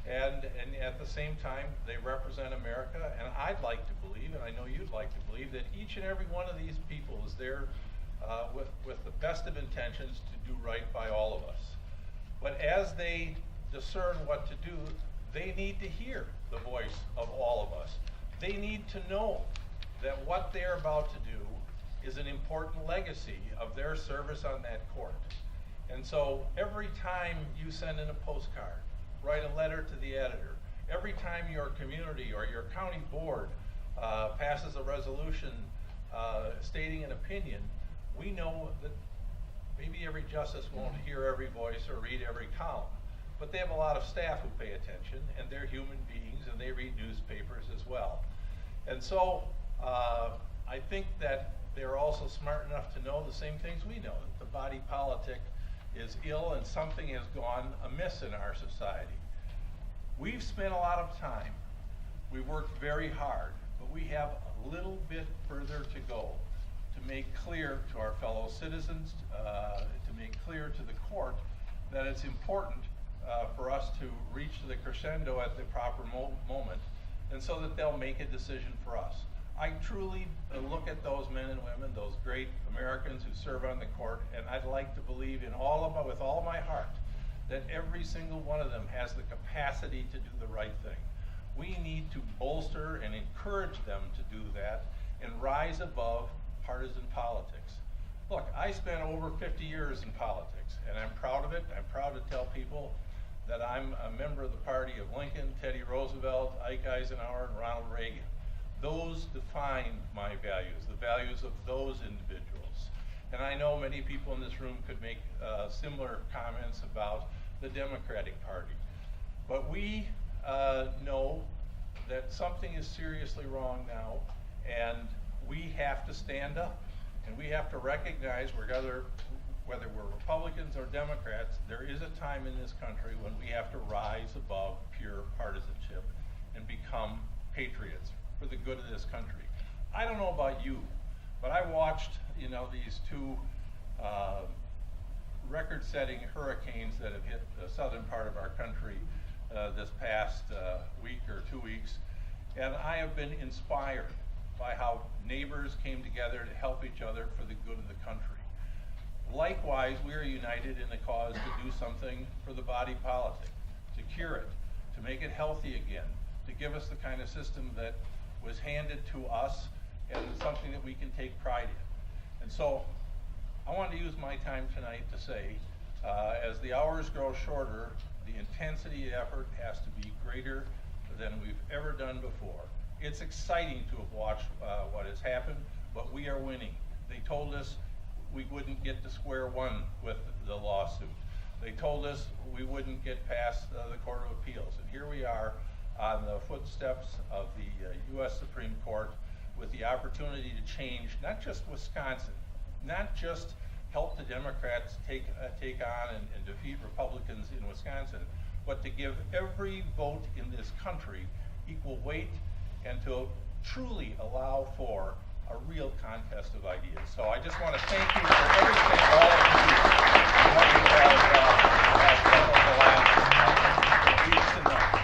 G: And at the same time, they represent America. And I'd like to believe, and I know you'd like to believe, that each and every one of these people is there with the best of intentions to do right by all of us. But as they discern what to do, they need to hear the voice of all of us. They need to know that what they're about to do is an important legacy of their service on that court. And so every time you send in a postcard, write a letter to the editor, every time your community or your county board passes a resolution stating an opinion, we know that maybe every justice won't hear every voice or read every column, but they have a lot of staff who pay attention, and they're human beings, and they read newspapers as well. And so I think that they're also smart enough to know the same things we know, that the body politic is ill and something has gone amiss in our society. We've spent a lot of time. We've worked very hard, but we have a little bit further to go to make clear to our fellow citizens, to make clear to the court that it's important for us to reach the crescendo at the proper moment, and so that they'll make a decision for us. I truly look at those men and women, those great Americans who serve on the court, and I'd like to believe with all my heart that every single one of them has the capacity to do the right thing. We need to bolster and encourage them to do that and rise above partisan politics. Look, I spent over 50 years in politics, and I'm proud of it. I'm proud to tell people that I'm a member of the party of Lincoln, Teddy Roosevelt, Ike Eisenhower, and Ronald Reagan. Those define my values, the values of those individuals. And I know many people in this room could make similar comments about the Democratic Party. But we know that something is seriously wrong now, and we have to stand up. And we have to recognize, whether we're Republicans or Democrats, there is a time in this country when we have to rise above pure partisanship and become patriots for the good of this country. I don't know about you, but I watched, these two record-setting hurricanes that have hit the southern part of our country this past week or 2 weeks, and I have been inspired by how neighbors came together to help each other for the good of the country. Likewise, we are united in the cause to do something for the body politic, to cure it, to make it healthy again, to give us the kind of system that was handed to us and something that we can take pride in. And so I want to use my time tonight to say, as the hours grow shorter, the intensity effort has to be greater than we've ever done before. It's exciting to have watched what has happened, but we are winning. They told us we wouldn't get to square one with the lawsuit. They told us we wouldn't get past the Court of Appeals. And here we are on the footsteps of the U.S. Supreme Court with the opportunity to change not just Wisconsin, not just help the Democrats take on and defeat Republicans in Wisconsin, but to give every vote in this country equal weight and to truly allow for a real contest of ideas. So I just want to thank you for everything, all of you, for what you have done over the last weeks and months.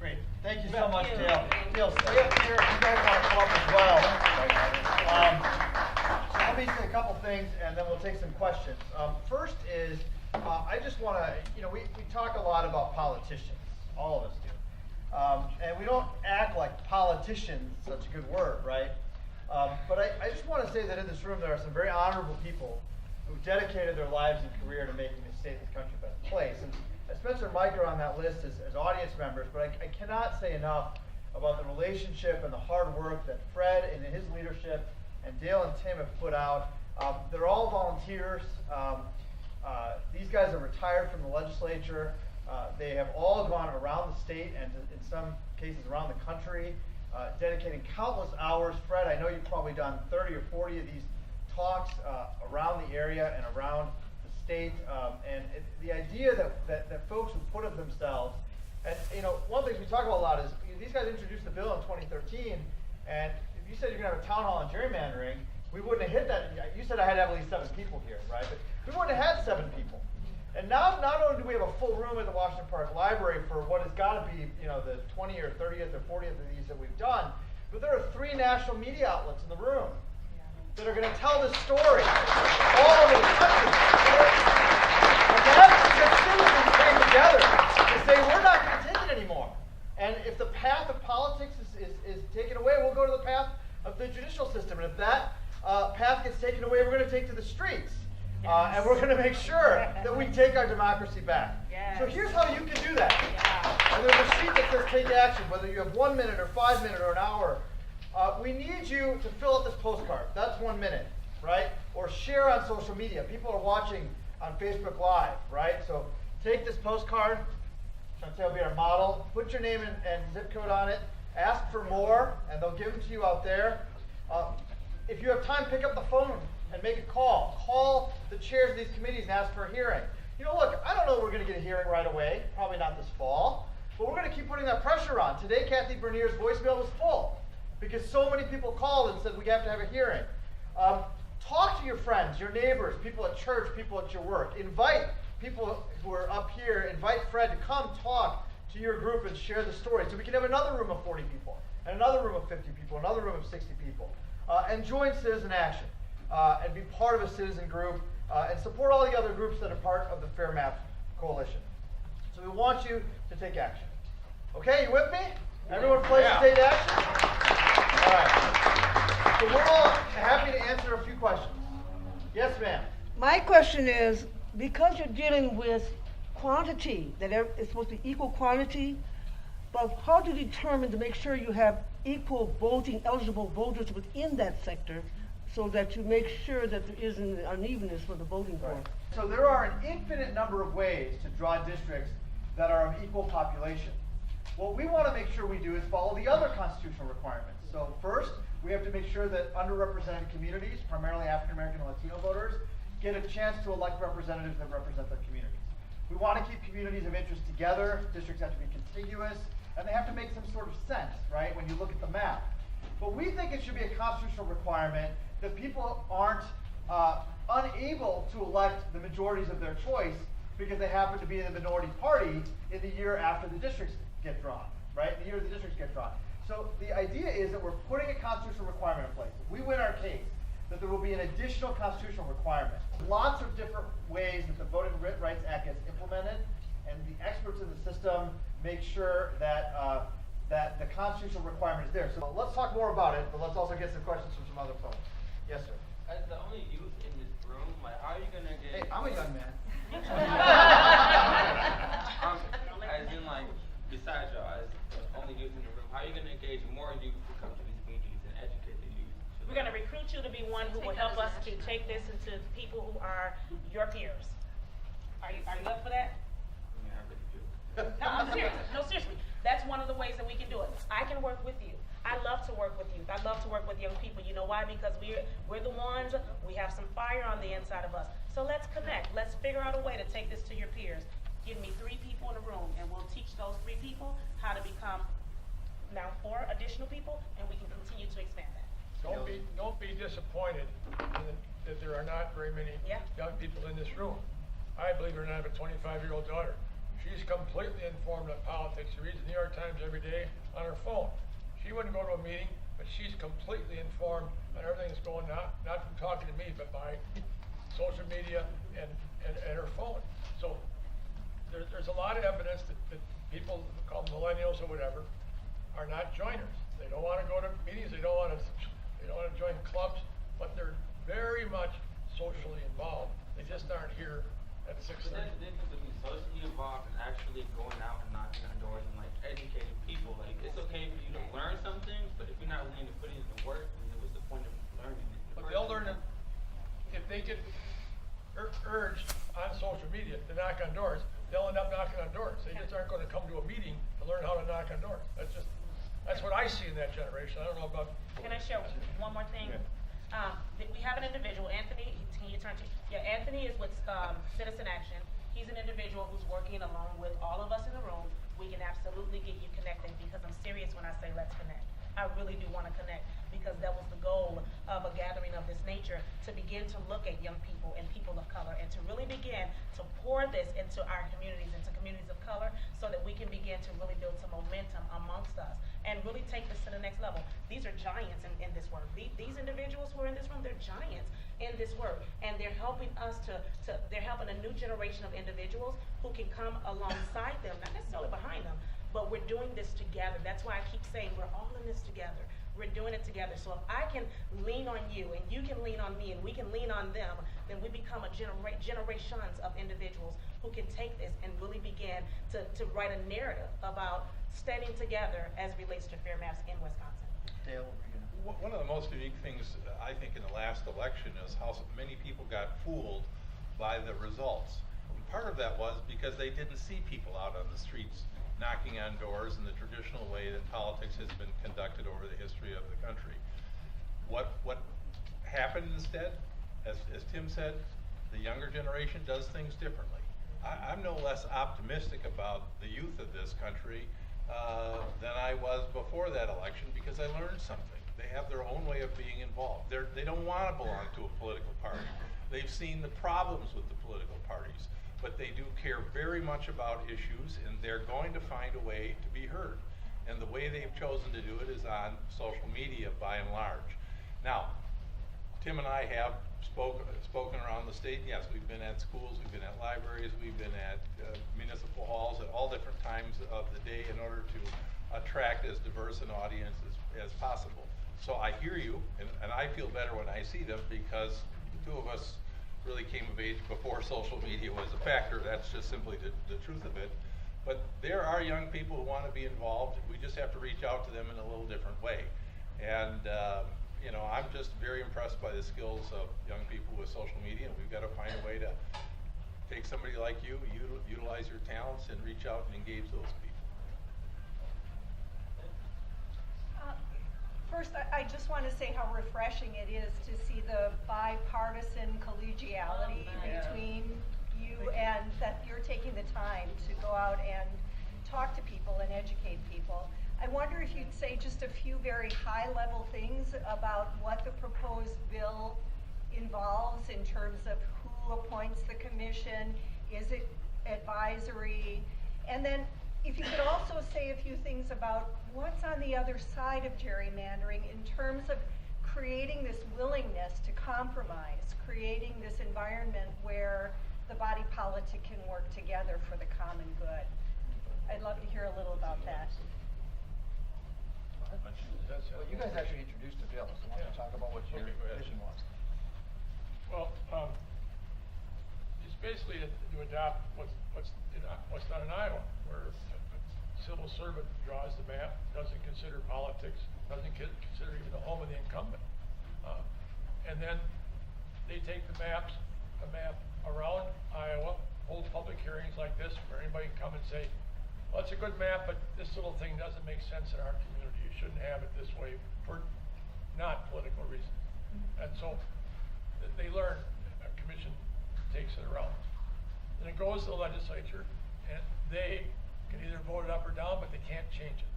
A: Great. Thank you so much,
B: Thank you.
A: Dale. Dale, stay up here if you guys want to come up as well. So let me say a couple things, and then we'll take some questions. First is, I just want to, we talk a lot about politicians. All of us do. And we don't act like politicians, such a good word, right? But I just want to say that in this room there are some very honorable people who dedicated their lives and career to making this state, this country, a better place. And Spencer and Mike are on that list as audience members, but I cannot say enough about the relationship and the hard work that Fred and his leadership and Dale and Tim have put out. They're all volunteers. These guys are retired from the legislature. They have all gone around the state and in some cases around the country, dedicating countless hours. Fred, I know you've probably done 30 or 40 of these talks around the area and around the state. The idea that folks who put of themselves, and one of the things we talk about a lot is these guys introduced the bill in 2013, and if you said you're going to have a town hall on gerrymandering, we wouldn't have hit that. You said I had to have at least 7 people here, right? But we wouldn't have had 7 people. And now, not only do we have a full room at the Washington Park Library for what has got to be, the 20th or 30th or 40th of these that we've done, but there are 3 national media outlets in the room that are going to tell this story all over the country. And that's the citizens came together to say we're not going to take it anymore. And if the path of politics is taken away, we'll go to the path of the judicial system. And if that path gets taken away, we're going to take to the streets. And we're going to make sure that we take our democracy back.
C: Yes.
A: So here's how you can do that. And there's a sheet that says take action, whether you have 1 minute or 5 minutes or an hour. We need you to fill out this postcard. That's 1 minute, right? Or share on social media. People are watching on Facebook Live, right? So take this postcard. Shauntay will be our model. Put your name and zip code on it. Ask for more, and they'll give them to you out there. If you have time, pick up the phone and make a call. Call the chairs of these committees and ask for a hearing. Look, I don't know if we're going to get a hearing right away. Probably not this fall. But we're going to keep putting that pressure on. Today, Kathy Bernier's voicemail was full because so many people called and said we have to have a hearing. Talk to your friends, your neighbors, people at church, people at your work. Invite people who are up here. Invite Fred to come talk to your group and share the story. So we can have another room of 40 people, and another room of 50 people, another room of 60 people. And join Citizen Action. And be part of a citizen group, and support all the other groups that are part of the Fair Map Coalition. So we want you to take action. Okay, you with me? Everyone pledge to take action? All right. So we're all happy to answer a few questions. Yes, ma'am.
H: My question is, because you're dealing with quantity, that it's supposed to be equal quantity, but how do you determine to make sure you have equal voting, eligible voters within that sector, so that you make sure that there isn't unevenness for the voting force?
A: So there are an infinite number of ways to draw districts that are of equal population. What we want to make sure we do is follow the other constitutional requirements. So first, we have to make sure that underrepresented communities, primarily African American and Latino voters, get a chance to elect representatives that represent their communities. We want to keep communities of interest together. Districts have to be contiguous, and they have to make some sort of sense, right, when you look at the map. But we think it should be a constitutional requirement that people aren't unable to elect the majorities of their choice because they happen to be in the minority party in the year after the districts get drawn, right? The year the districts get drawn. So the idea is that we're putting a constitutional requirement in place. If we win our case, that there will be an additional constitutional requirement. Lots of different ways that the Voting Rights Act gets implemented, and the experts in the system make sure that that the constitutional requirement is there. So let's talk more about it, but let's also get some questions from some other folks. Yes, sir.
E: As the only youth in this room, like, how are you gonna
A: Hey,
E: engage?
A: I'm a young man.
E: As in, like, besides y'all, as the only youth in the room, how are you gonna engage more youth who come to these meetings and educate the youth?
B: We're gonna recruit you to be one who will
C: Take that
B: help
C: as
B: us
C: an
B: to
C: action.
B: take this into people who are your peers. Are you up for that?
E: I mean, I really do.
B: No, I'm serious. No, seriously. That's one of the ways that we can do it. I can work with you. I love to work with youth. I love to work with young people. You know why? Because we're the ones, we have some fire on the inside of us. So let's connect. Let's figure out a way to take this to your peers. Give me 3 people in a room, and we'll teach those 3 people how to become now 4 additional people, and we can continue to expand that.
F: Don't be disappointed that there are not very many
B: Yeah.
F: young people in this room. I, believe it or not, have a 25-year-old daughter. She's completely informed on politics. She reads the New York Times every day on her phone. She wouldn't go to a meeting, but she's completely informed on everything that's going on, not from talking to me, but by social media and her phone. So there's a lot of evidence that people called millennials or whatever are not joiners. They don't want to go to meetings. They don't want to join clubs, but they're very much socially involved. They just aren't here at
E: But
F: 6:30.
E: that's the difference between socially involved and actually going out and knocking on doors and like educating people. Like, it's okay for you to learn something, but if you're not willing to put in the work, then what's the point of learning it?
F: But they'll learn it if they get urged on social media to knock on doors. They'll end up knocking on doors. They just aren't going to come to a meeting to learn how to knock on doors. That's what I see in that generation. I don't know about.
B: Can I share one more thing? We have an individual, Anthony, can you turn to, yeah, Anthony is with Citizen Action. He's an individual who's working along with all of us in the room. We can absolutely get you connected because I'm serious when I say let's connect. I really do want to connect because that was the goal of a gathering of this nature, to begin to look at young people and people of color and to really begin to pour this into our communities, into communities of color, so that we can begin to really build some momentum amongst us and really take this to the next level. These are giants in this work. These individuals who are in this room, they're giants in this work, and they're helping us they're helping a new generation of individuals who can come alongside them, not necessarily behind them, but we're doing this together. That's why I keep saying we're all in this together. We're doing it together. So if I can lean on you and you can lean on me and we can lean on them, then we become a generations of individuals who can take this and really begin to write a narrative about standing together as relates to fair maps in Wisconsin.
A: Dale,
G: One of the most unique things, I think, in the last election is how many people got fooled by the results. And part of that was because they didn't see people out on the streets knocking on doors in the traditional way that politics has been conducted over the history of the country. What happened instead, as Tim said, the younger generation does things differently. I'm no less optimistic about the youth of this country than I was before that election, because I learned something. They have their own way of being involved. They don't want to belong to a political party. They've seen the problems with the political parties, but they do care very much about issues, and they're going to find a way to be heard. And the way they've chosen to do it is on social media, by and large. Now, Tim and I have spoken around the state. Yes, we've been at schools, we've been at libraries, we've been at municipal halls at all different times of the day in order to attract as diverse an audience as possible. So I hear you, and I feel better when I see them, because the two of us really came of age before social media was a factor. That's just simply the truth of it. But there are young people who want to be involved. We just have to reach out to them in a little different way. And you know, I'm just very impressed by the skills of young people with social media, and we've got to find a way to take somebody like you, utilize your talents, and reach out and engage those people.
I: First, I just want to say how refreshing it is to see the bipartisan collegiality between you, and that you're taking the time to go out and talk to people and educate people. I wonder if you'd say just a few very high-level things about what the proposed bill involves in terms of who appoints the commission, is it advisory, and then if you could also say a few things about what's on the other side of gerrymandering in terms of creating this willingness to compromise, creating this environment where the body politic can work together for the common good. I'd love to hear a little about that.
A: Well, you guys actually introduced the bill, so why don't you talk about what your vision was?
F: Well, basically to adopt what's done in Iowa, where a civil servant draws the map, doesn't consider politics, doesn't consider even the home of the incumbent. And then they take the map around Iowa, hold public hearings like this where anybody can come and say, well, it's a good map, but this little thing doesn't make sense in our community. You shouldn't have it this way for not political reasons. And so they learn, a commission takes it around. Then it goes to the legislature, and they can either vote it up or down, but they can't change it.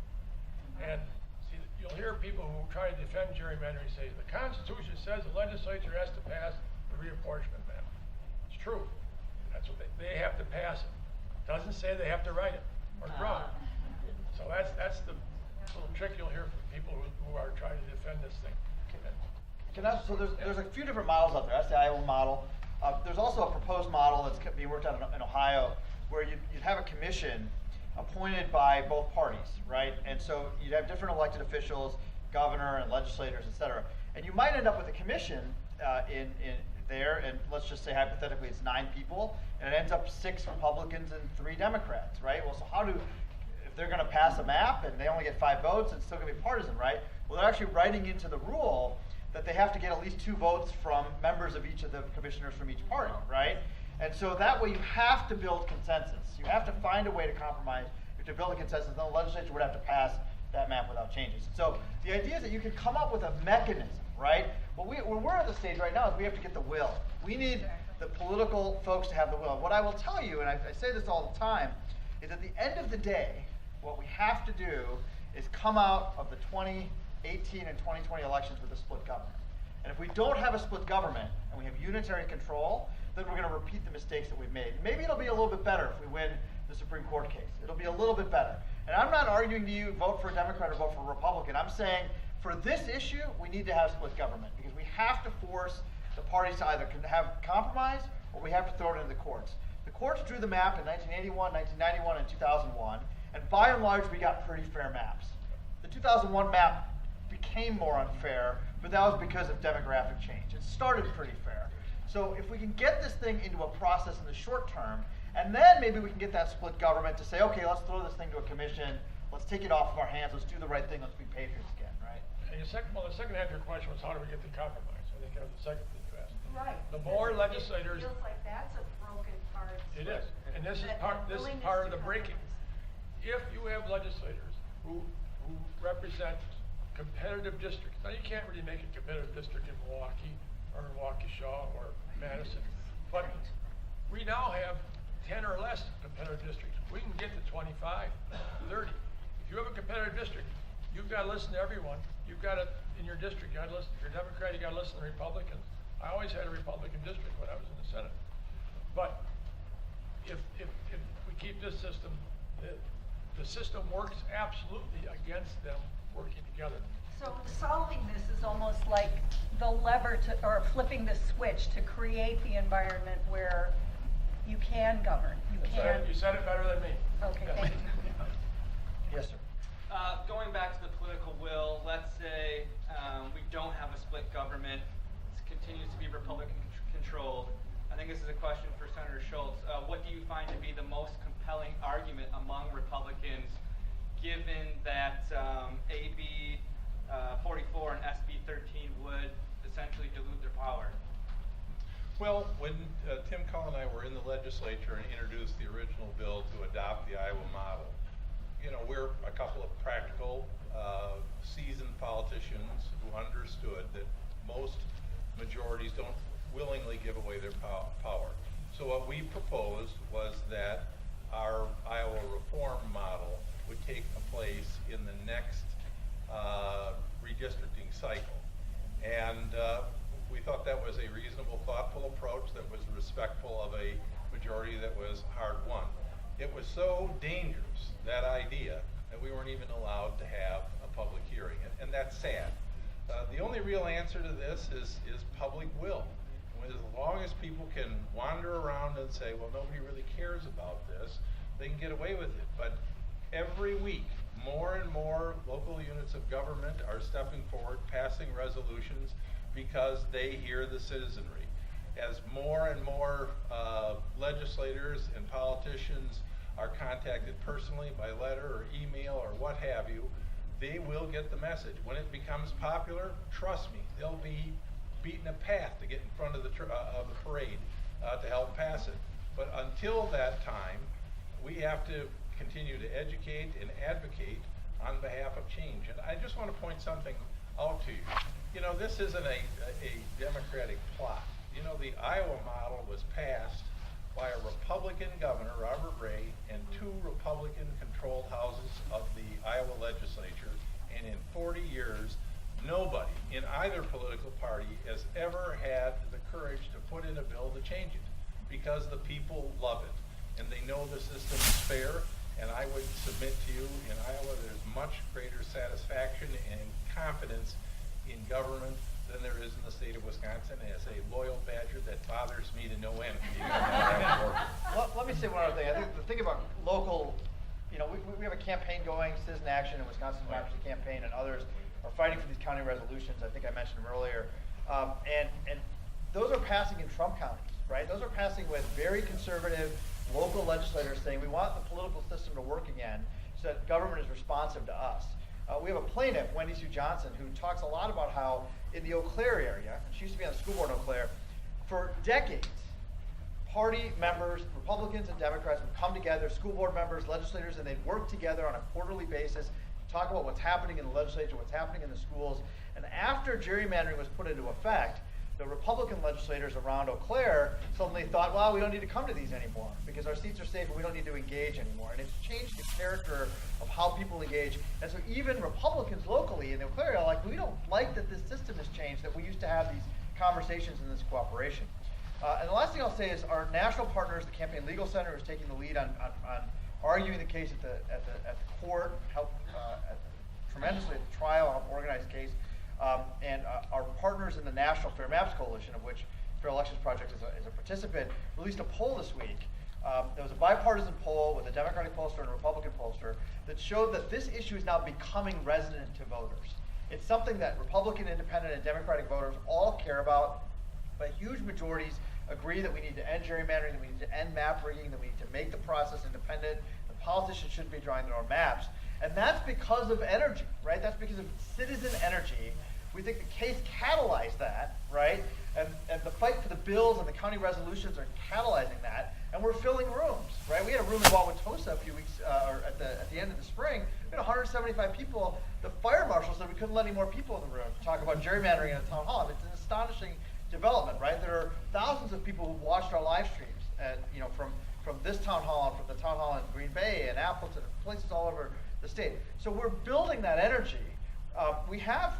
F: And see, you'll hear people who try to defend gerrymandering say, the Constitution says the legislature has to pass the reapportionment map. It's true. That's what they have to pass it. Doesn't say they have to write it or draw it. So that's the little trick you'll hear from people who are trying to defend this thing.
A: So there's a few different models out there. That's the Iowa model. There's also a proposed model that's being worked on in Ohio, where you'd have a commission appointed by both parties, right? And so you'd have different elected officials, governor and legislators, et cetera. And you might end up with a commission in there, and let's just say hypothetically it's 9 people, and it ends up 6 Republicans and 3 Democrats, right? Well, so if they're gonna pass a map and they only get 5 votes, it's still gonna be partisan, right? Well, they're actually writing into the rule that they have to get at least 2 votes from members of each of the commissioners from each party, right? And so that way you have to build consensus. You have to find a way to compromise. You have to build a consensus, then the legislature would have to pass that map without changes. So the idea is that you can come up with a mechanism, right? Where we're at the stage right now is we have to get the will. We need the political folks to have the will. What I will tell you, and I say this all the time, is at the end of the day, what we have to do is come out of the 2018 and 2020 elections with a split government. And if we don't have a split government and we have unitary control, then we're going to repeat the mistakes that we've made. Maybe it'll be a little bit better if we win the Supreme Court case. It'll be a little bit better. And I'm not arguing to you vote for a Democrat or vote for a Republican. I'm saying for this issue, we need to have split government because we have to force the parties to either have compromise or we have to throw it into the courts. The courts drew the map in 1981, 1991, and 2001, and by and large, we got pretty fair maps. The 2001 map became more unfair, but that was because of demographic change. It started pretty fair. So if we can get this thing into a process in the short term, and then maybe we can get that split government to say, okay, let's throw this thing to a commission, let's take it off of our hands, let's do the right thing, let's be patriots again, right?
F: And the second half of your question was how do we get the compromise? I think that was the second thing you asked.
I: Right.
F: The more legislators.
I: It feels like that's a broken part.
F: It is, and this is part of the breaking. If you have legislators who represent competitive districts, now you can't really make a competitive district in Milwaukee or in Waukesha or Madison, but we now have 10 or less competitive districts. We can get to 25, 30. If you have a competitive district, you've got to listen to everyone. You've got to, in your district, you got to listen. If you're Democrat, you got to listen to Republicans. I always had a Republican district when I was in the Senate. But if we keep this system, the system works absolutely against them working together.
I: So solving this is almost like the lever or flipping the switch to create the environment where you can govern.
F: You said it better than me.
I: Okay,
F: Yes.
I: thank you.
A: Yes, sir.
J: Going back to the political will, let's say we don't have a split government. It continues to be Republican controlled. I think this is a question for Senator Schultz. What do you find to be the most compelling argument among Republicans, given that AB 44 and SB 13 would essentially dilute their power?
G: Well, when Tim Cullen and I were in the legislature and introduced the original bill to adopt the Iowa model, you know, we're a couple of practical, seasoned politicians who understood that most majorities don't willingly give away their power. So what we proposed was that our Iowa reform model would take place in the next redistricting cycle. And we thought that was a reasonable, thoughtful approach that was respectful of a majority that was hard won. It was so dangerous, that idea, that we weren't even allowed to have a public hearing, and that's sad. The only real answer to this is public will. As long as people can wander around and say, well, nobody really cares about this, they can get away with it. But every week, more and more local units of government are stepping forward, passing resolutions because they hear the citizenry. as more and more legislators and politicians are contacted personally by letter or email or what have you, they will get the message. When it becomes popular, trust me, they'll be beating a path to get in front of the parade to help pass it. But until that time, we have to continue to educate and advocate on behalf of change. And I just want to point something out to you. You know, this isn't a Democratic plot. You know, the Iowa model was passed by a Republican governor, Robert Ray, and 2 Republican-controlled houses of the Iowa legislature. And in 40 years, nobody in either political party has ever had the courage to put in a bill to change it, because the people love it and they know the system is fair. And I would submit to you, in Iowa, there's much greater satisfaction and confidence in government than there is in the state of Wisconsin. As a loyal Badger, that bothers me to no end.
A: Let me say one other thing. I think the thing about local, you know, we have a campaign going, Citizen Action and Wisconsin Democracy Campaign, and others are fighting for these county resolutions. I think I mentioned them earlier. And those are passing in Trump counties, right? Those are passing with very conservative local legislators saying we want the political system to work again so that government is responsive to us. We have a plaintiff, Wendy Sue Johnson, who talks a lot about how in the Eau Claire area, and she used to be on the school board in Eau Claire, for decades, party members, Republicans and Democrats, would come together, school board members, legislators, and they'd work together on a quarterly basis to talk about what's happening in the legislature, what's happening in the schools. And after gerrymandering was put into effect, the Republican legislators around Eau Claire suddenly thought, well, we don't need to come to these anymore because our seats are safe and we don't need to engage anymore. And it's changed the character of how people engage. And so even Republicans locally in Eau Claire are like, we don't like that this system has changed, that we used to have these conversations and this cooperation. And the last thing I'll say is our national partners, the Campaign Legal Center, is taking the lead on arguing the case at the court, help tremendously at the trial, help organize the case. And our partners in the National Fair Maps Coalition, of which Fair Elections Project is a participant, released a poll this week. There was a bipartisan poll with a Democratic pollster and a Republican pollster that showed that this issue is now becoming resonant to voters. It's something that Republican, Independent, and Democratic voters all care about, but huge majorities agree that we need to end gerrymandering, that we need to end map rigging, that we need to make the process independent, the politicians shouldn't be drawing their own maps. And that's because of energy, right? That's because of citizen energy. We think the case catalyzed that, right? And the fight for the bills and the county resolutions are catalyzing that. And we're filling rooms, right? We had a room in Wauwatosa a few weeks, or at the end of the spring. We had 175 people. The fire marshal said we couldn't let any more people in the room to talk about gerrymandering in a town hall. It's an astonishing development, right? There are thousands of people who watched our live streams, and you know, from this town hall and from the town hall in Green Bay and Appleton, places all over the state. So we're building that energy. We have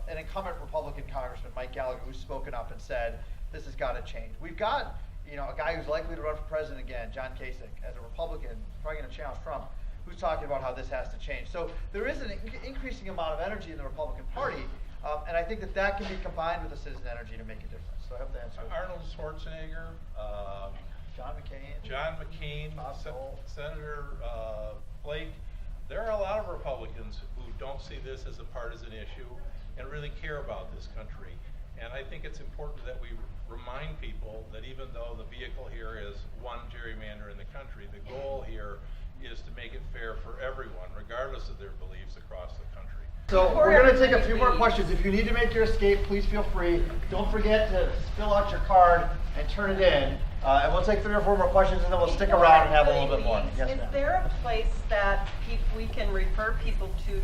A: an incumbent Republican Congressman, Mike Gallagher, who's spoken up and said, this has got to change. We've got, you know, a guy who's likely to run for president again, John Kasich, as a Republican, probably going to challenge Trump, who's talking about how this has to change. So there is an increasing amount of energy in the Republican Party, and I think that can be combined with the citizen energy to make a difference. So I hope that answers.
G: Arnold Schwarzenegger,
A: John McCain,
G: Senator Blake. There are a lot of Republicans who don't see this as a partisan issue and really care about this country. And I think it's important that we remind people that even though the vehicle here is one gerrymander in the country, the goal here is to make it fair for everyone, regardless of their beliefs across the country.
A: So we're going to take a few more questions. If you need to make your escape, please feel free. Don't forget to fill out your card and turn it in. And we'll take 3 or 4 more questions, and then we'll stick around and have a little bit more. Yes,
I: Is
A: ma'am.
I: there a place that we can refer people to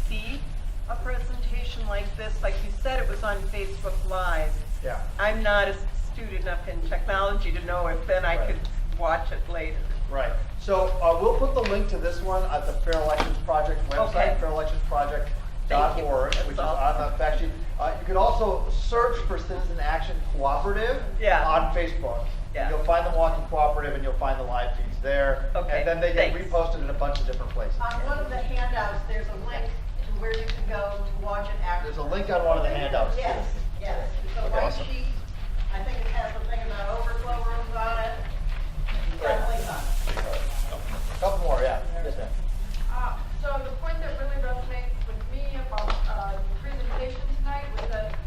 I: see a presentation like this? Like you said, it was on Facebook Live.
A: Yeah.
I: I'm not astute enough in technology to know if then I could watch it later.
A: Right. So we'll put the link to this one at the Fair Elections Project website, fairelectionsproject.org, which is on the fact sheet. You can also search for Citizen Action Cooperative on Facebook.
I: Yeah.
A: You'll find the Walking Cooperative, and you'll find the live feeds there.
I: Okay.
A: And then they get
I: Thanks.
A: reposted in a bunch of different places.
K: On one of the handouts, there's a link to where you can go to watch it after.
A: There's a link on one of the handouts, too.
K: Yes, yes. It's a
A: Okay.
K: white
A: Awesome.
K: sheet. I think it has something about overflow rooms on it. It's got a link on it.
A: A couple more, yeah. Yes, ma'am.
L: So the point that really resonates with me about the presentation tonight was that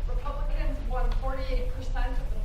L: Republicans won 48% of the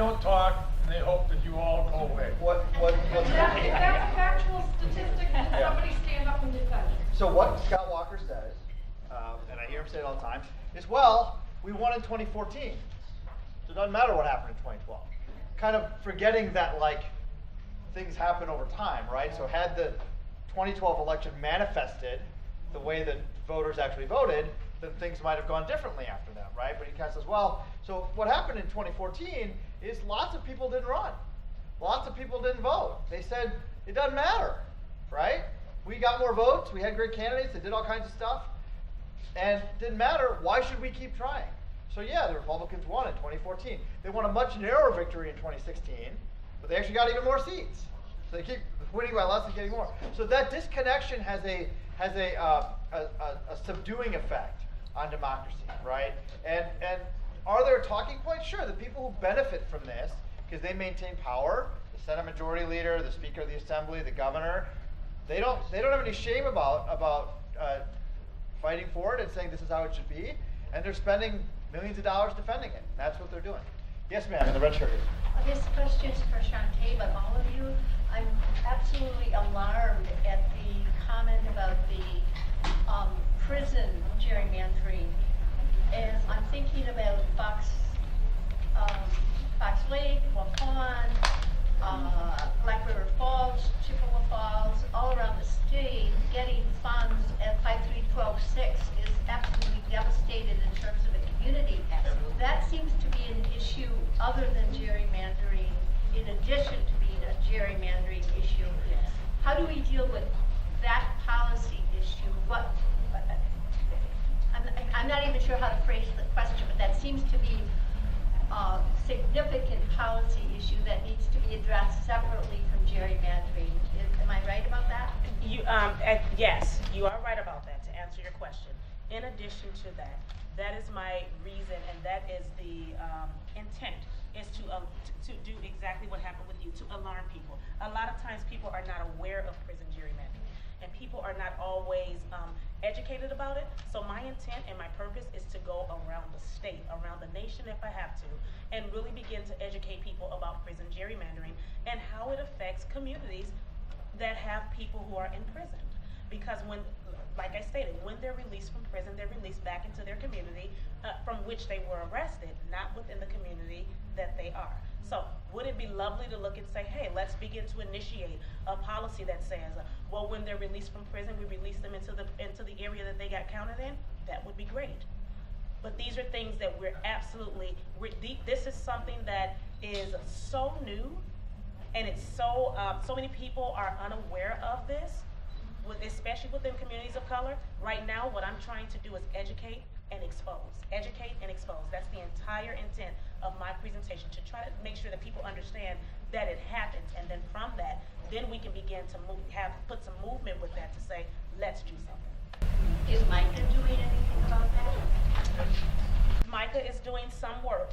F: don't talk, and they hope that you all go away.
A: What's
L: That's a factual statistic, and
A: Yeah.
L: somebody stand up and defend it.
A: So what Scott Walker says, and I hear him say it all the time, is, well, we won in 2014. So it doesn't matter what happened in 2012. Kind of forgetting that, like, things happen over time, right? So had the 2012 election manifested the way that voters actually voted, then things might have gone differently after that, right? But he kind of says, well, so what happened in 2014 is lots of people didn't run. Lots of people didn't vote. They said, it doesn't matter, right? We got more votes, we had great candidates, they did all kinds of stuff, and it didn't matter. Why should we keep trying? So yeah, the Republicans won in 2014. They won a much narrower victory in 2016, but they actually got even more seats. So they keep winning by less and getting more. So that disconnection has a subduing effect on democracy, right? And are there talking points? Sure, the people who benefit from this, because they maintain power, the Senate Majority Leader, the Speaker of the Assembly, the Governor, they don't have any shame about fighting for it and saying this is how it should be, and they're spending millions of dollars defending it. That's what they're doing. Yes, ma'am, in the red shirt.
M: This question is for Shauntay, but all of you, I'm absolutely alarmed at the comment about the prison gerrymandering. And I'm thinking about Fox Lake, Waupun, Black River Falls, Chippewa Falls, all around the state, getting funds at 53126 is absolutely devastated in terms of the community. That seems to be an issue other than gerrymandering, in addition to being a gerrymandering issue. How do we deal with that policy issue? I'm not even sure how to phrase the question, but that seems to be a significant policy issue that needs to be addressed separately from gerrymandering. Am I right about that?
B: Yes, you are right about that, to answer your question. In addition to that, that is my reason, and that is the intent, is to do exactly what happened with you, to alarm people. A lot of times people are not aware of prison gerrymandering, and people are not always educated about it. So my intent and my purpose is to go around the state, around the nation if I have to, and really begin to educate people about prison gerrymandering and how it affects communities that have people who are imprisoned. Because when, like I stated, when they're released from prison, they're released back into their community from which they were arrested, not within the community that they are. So would it be lovely to look and say, hey, let's begin to initiate a policy that says, well, when they're released from prison, we release them into the area that they got counted in? That would be great. But these are things that we're absolutely, this is something that is so new, and it's so, so many people are unaware of this, especially within communities of color. Right now, what I'm trying to do is educate and expose. Educate and expose. That's the entire intent of my presentation, to try to make sure that people understand that it happens, and then from that, then we can begin to put some movement with that to say, let's do something.
M: Is Micah doing anything about that?
B: Micah is doing some work,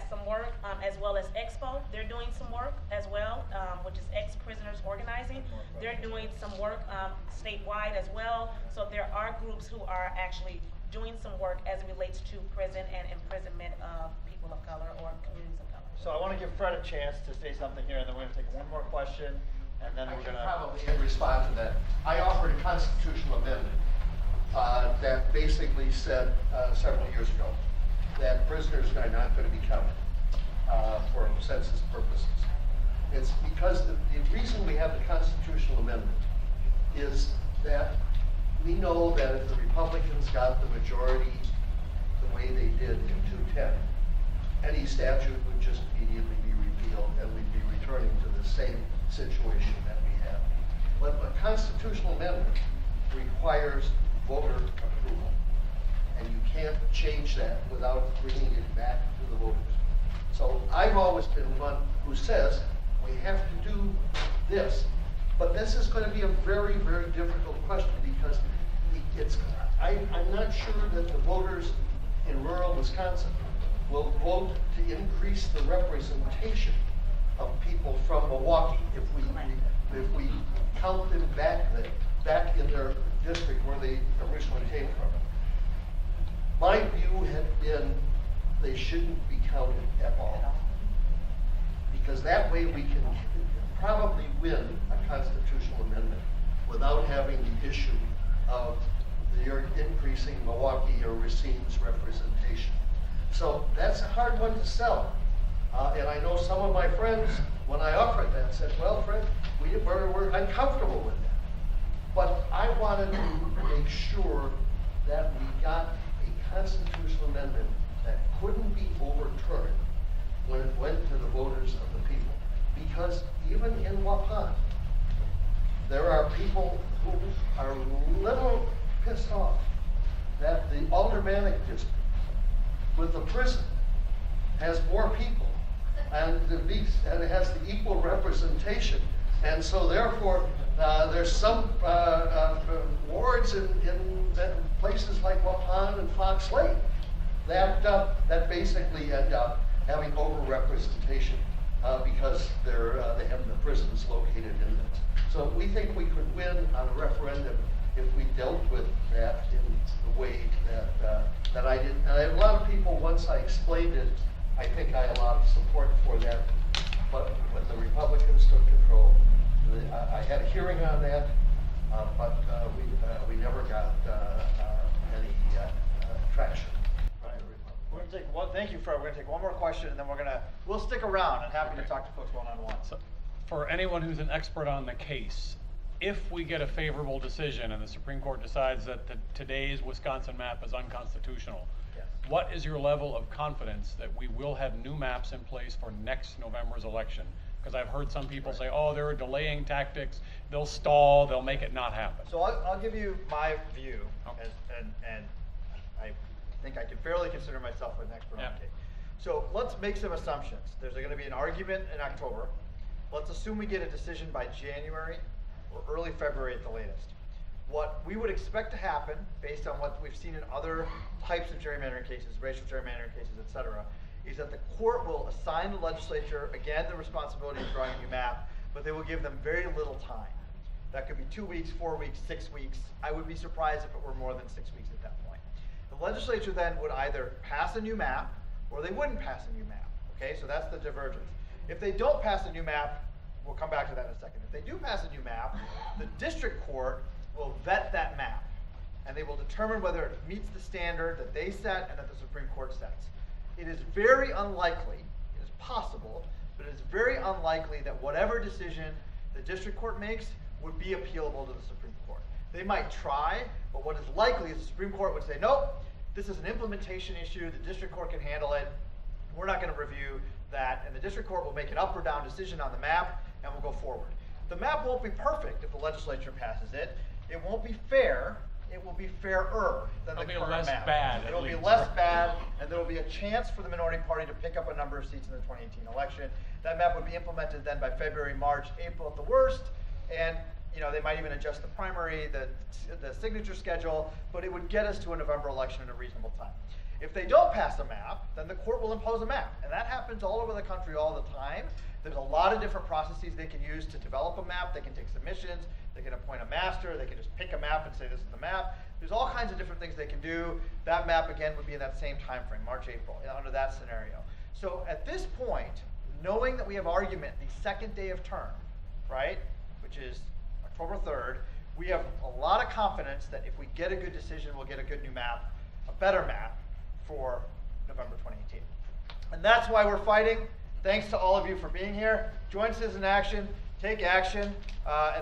B: some work, as well as Expo. They're doing some work as well, which is ex-prisoners organizing. They're doing some work statewide as well. So there are groups who are actually doing some work as it relates to prison and imprisonment of people of color or communities of color.
A: So I want to give Fred a chance to say something here, and then we're going to take one more question, and then we're going to
N: probably respond to that. I offered a constitutional amendment that basically said several years ago that prisoners are not going to be counted for census purposes. It's because the reason we have the constitutional amendment is that we know that if the Republicans got the majority the way they did in 210, any statute would just immediately be repealed, and we'd be returning to the same situation that we have. But a constitutional amendment requires voter approval, and you can't change that without bringing it back to the voters. So I've always been one who says we have to do this, but this is going to be a very, very difficult question because I'm not sure that the voters in rural Wisconsin will vote to increase the representation of people from Milwaukee if we count them back in their district where they originally came from. My view had been they shouldn't be counted at all. Because that way we can probably win a constitutional amendment without having the issue of you're increasing Milwaukee or Racine's representation. So that's a hard one to sell. And I know some of my friends, when I offered that, said, well, Fred, we're uncomfortable with that. But I wanted to make sure that we got a constitutional amendment that couldn't be overturned when it went to the voters of the people. Because even in Waupun, there are people who are a little pissed off that the aldermanic district with the prison has more people and it has the equal representation. And so therefore, there's some wards in places like Waupun and Fox Lake that basically end up having overrepresentation because they have the prisons located in them. So we think we could win on a referendum if we dealt with that in the way that I did. And a lot of people, once I explained it, I think I had a lot of support for that. But when the Republicans took control, I had a hearing on that, but we never got any traction.
A: We're gonna take one. Thank you, Fred. We're gonna take one more question, and then we'll stick around and happy to talk to folks one-on-one.
O: So, for anyone who's an expert on the case, if we get a favorable decision and the Supreme Court decides that today's Wisconsin map is unconstitutional,
A: yes,
O: what is your level of confidence that we will have new maps in place for next November's election? Because I've heard some people say, oh, there are delaying tactics, they'll stall, they'll make it not happen.
A: So I'll give you my view,
O: Okay.
A: and I think I can fairly consider myself an expert
O: Yeah.
A: on the case. So let's make some assumptions. There's going to be an argument in October. Let's assume we get a decision by January or early February at the latest. What we would expect to happen, based on what we've seen in other types of gerrymandering cases, racial gerrymandering cases, et cetera, is that the court will assign the legislature, again, the responsibility of drawing a new map, but they will give them very little time. That could be 2 weeks, 4 weeks, 6 weeks. I would be surprised if it were more than 6 weeks at that point. The legislature then would either pass a new map or they wouldn't pass a new map. Okay, so that's the divergence. If they don't pass a new map, we'll come back to that in a second. If they do pass a new map, the district court will vet that map and they will determine whether it meets the standard that they set and that the Supreme Court sets. It is very unlikely, it is possible, but it is very unlikely that whatever decision the district court makes would be appealable to the Supreme Court. They might try, but what is likely is the Supreme Court would say, nope, this is an implementation issue, the district court can handle it, we're not going to review that, and the district court will make an up or down decision on the map, and we'll go forward. The map won't be perfect if the legislature passes it. It won't be fair. It will be fairer than the current map.
O: It'll be less bad.
A: It'll be less bad, and there will be a chance for the minority party to pick up a number of seats in the 2018 election. That map would be implemented then by February, March, April at the worst, and they might even adjust the primary, the signature schedule, but it would get us to a November election in a reasonable time. If they don't pass a map, then the court will impose a map, and that happens all over the country all the time. There's a lot of different processes they can use to develop a map. They can take submissions, they can appoint a master, they can just pick a map and say this is the map. There's all kinds of different things they can do. That map, again, would be in that same time frame, March, April, under that scenario. So at this point, knowing that we have argument the second day of term, right, which is October 3rd, we have a lot of confidence that if we get a good decision, we'll get a good new map, a better map for November 2018. And that's why we're fighting. Thanks to all of you for being here. Join Citizen Action, take action.